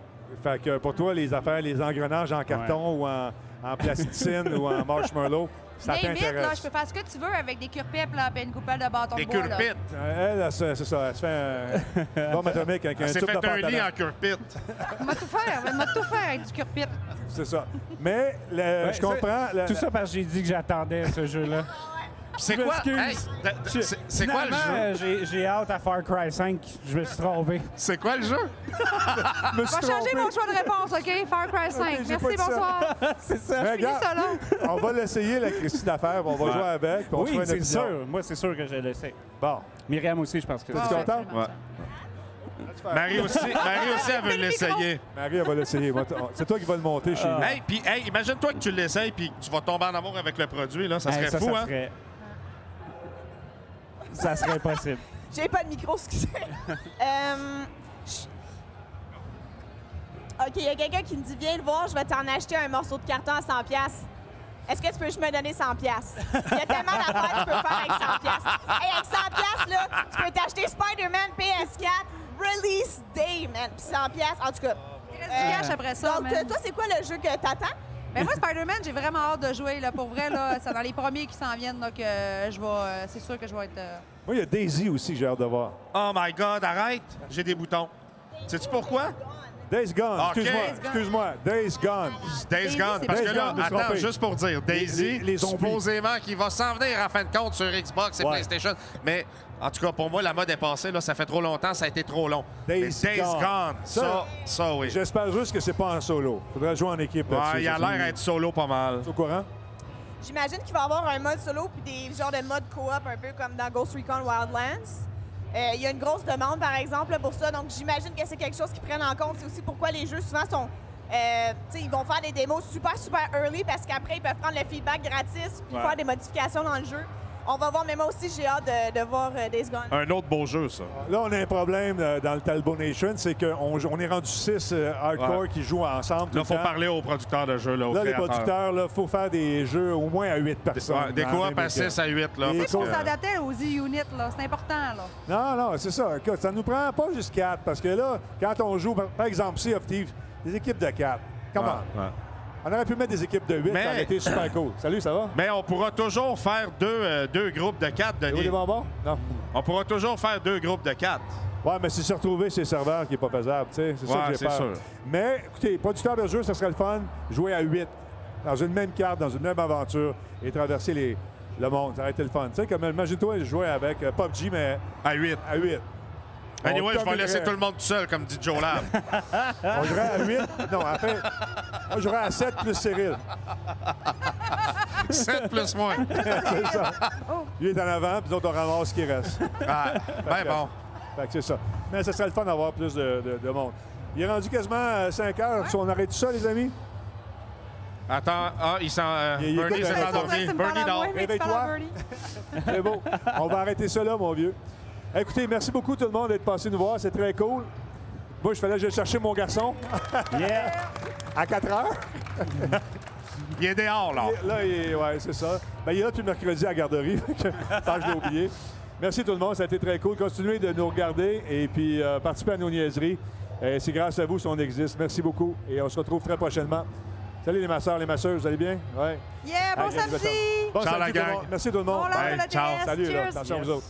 Fait que pour toi, les affaires, les engrenages en carton ou en plasticine ou en marshmallow, ça Name it, là, je t'intéresse. peux faire ce que tu veux avec des cure-pipes, là, puis une coupelle de bâton Des de bois, là. curpites. Elle, c'est ça. Elle se fait un bombe atomique avec un Elle s'est tube de fait un lit pantalon. en curpite. M'a tout faire, m'a tout faire avec du cure-pipe. C'est ça. Mais Ouais, je comprends. Tout ça parce que j'ai dit que j'attendais ce jeu-là. C'est Je quoi? m'excuse. Hey, c'est quoi le Finalement, jeu? J'ai hâte à Far Cry 5. Je me suis trompé. C'est quoi le jeu? Je me Je vais suis changer trompé. mon choix de réponse, OK? Far Cry 5. j'ai pas Merci, dit ça. bonsoir. C'est ça. Mais Finis regarde, ça, là. on va l'essayer, la Christie d'affaires, on va jouer avec, puis on se Oui, fait une c'est opinion. sûr. Moi, c'est sûr que je le sais. Bon. Myriam aussi, je pense que T'es c'est content? Ouais. Marie aussi, elle veut l'essayer. Marie, elle va l'essayer. C'est toi qui vas le monter chez nous. Hey, puis imagine-toi que tu l'essayes puis que tu vas tomber en amour avec le produit. Là. Ça serait ça, fou, ça hein? serait... Ça serait possible. J'ai pas de micro, excusez. OK, il y a quelqu'un qui me dit viens le voir, je vais t'en acheter un morceau de carton à 100$. Est-ce que tu peux juste me donner 100$? Il y a tellement d'affaires que tu peux faire avec 100$. Hey, avec 100$, là, tu peux t'acheter Spider-Man PS4 Release Day, man. Puis 100$, en tout cas. Il reste du cash après ça, Donc, man. toi, c'est quoi le jeu que t'attends? Mais moi, Spider-Man, j'ai vraiment hâte de jouer. Là, pour vrai, là, c'est dans les premiers qui s'en viennent. Donc, je vais, c'est sûr que je vais être... Moi, il y a Daisy aussi, j'ai hâte de voir. Oh my God, arrête! J'ai des boutons. Sais-tu pourquoi? Days Gone. OK. Excuse-moi. Days Gone. Days Gone. c'est Parce pas que là, Days Gone, attends, trompé. juste pour dire, Daisy, les zombies. supposément qu'il va s'en venir en fin de compte sur Xbox et Ouais. PlayStation. Mais en tout cas, pour moi, la mode est passée. Là, ça fait trop longtemps, ça a été trop long. Days Mais Days Gone, ça, oui. J'espère juste que c'est pas en solo. Faudrait jouer en équipe. Ouais, là-dessus, il a ça, l'air c'est- d'être solo pas mal. Tu es au courant? J'imagine qu'il va y avoir un mode solo puis des genres de mode coop un peu comme dans Ghost Recon Wildlands. Il y a une grosse demande, par exemple, là, pour ça. Donc, j'imagine que c'est quelque chose qu'ils prennent en compte. C'est aussi pourquoi les jeux, souvent, sont... tu sais, ils vont faire des démos super, super early parce qu'après, ils peuvent prendre le feedback gratis puis faire des modifications dans le jeu. On va voir, mais moi aussi, j'ai hâte de voir Days Gone. Un autre beau jeu, ça. Là, on a un problème dans le Talbot Nation, c'est qu'on est rendu 6 hardcore Ouais. qui jouent ensemble. tout Là, le il faut temps. parler aux producteurs de jeux, là, aux Là, les créateurs. producteurs, il faut faire des jeux au moins à 8 personnes. Ouais, des dans la coop même à 6 équipe. à 8, là. Et parce Pour que- s'adapter aux e-units, là, c'est important, là. Non, c'est ça. Écoute, ça nous prend pas juste 4, parce que là, quand on joue, par exemple, Sea of Thieves, des équipes de 4. Comment? Ouais. On aurait pu mettre des équipes de 8, Mais- ça aurait été super cool. Salut, ça va? Mais on pourra toujours faire deux groupes de 4, Vous Denis. des bonbons? Non. On pourra toujours faire 2 groupes de 4. Ouais, mais c'est se retrouver ces serveurs qui n'est pas faisable, tu sais. C'est ça Ouais, que j'ai c'est peur. sûr. Mais, écoutez, producteur de jeu, ça serait le fun. Jouer à 8, dans une même carte, dans une même aventure, et traverser le monde. Ça aurait été le fun. Tu sais, comme imagine-toi jouer avec PUBG, mais À 8. à 8. Anyway, je vais combinerait- laisser tout le monde tout seul, comme dit Joe Lab. On jouerait à 8. Non, en fait, on jouerait à 7 plus Cyril. 7 plus moins. C'est ça. Lui est en avant, puis nous autres, on ramasse ce qui reste. Ah, ben bon. Fait que c'est ça. Mais ce serait le fun d'avoir plus de monde. Il est rendu quasiment 5 heures. On arrête tout ça, les amis? Attends, il s'en... Il Bernie écoute s'est un- endormi. Bernie dort. Réveille-toi. C'est beau. On va arrêter ça là, mon vieux. Écoutez, merci beaucoup tout le monde d'être passé nous voir. C'est très cool. Moi, je fallait que j'aille chercher mon garçon. Yeah! À 4 heures. Il est dehors, là. Là, ouais, c'est ça. Ben, il est là depuis le mercredi à la garderie. Tant que je l'ai oublié. Merci tout le monde. Ça a été très cool. Continuez de nous regarder et puis participer à nos niaiseries. C'est grâce à vous si on existe. Merci beaucoup. Et on se retrouve très prochainement. Salut les masseurs, les masseuses, vous allez bien? Ouais. Yeah, bon Allez, samedi! Bon Ciao, samedi la tout le gang. monde. Merci tout le monde. Bon lendemain de la ciao. TS. Salut, là. Cheers. Attention à vous autres.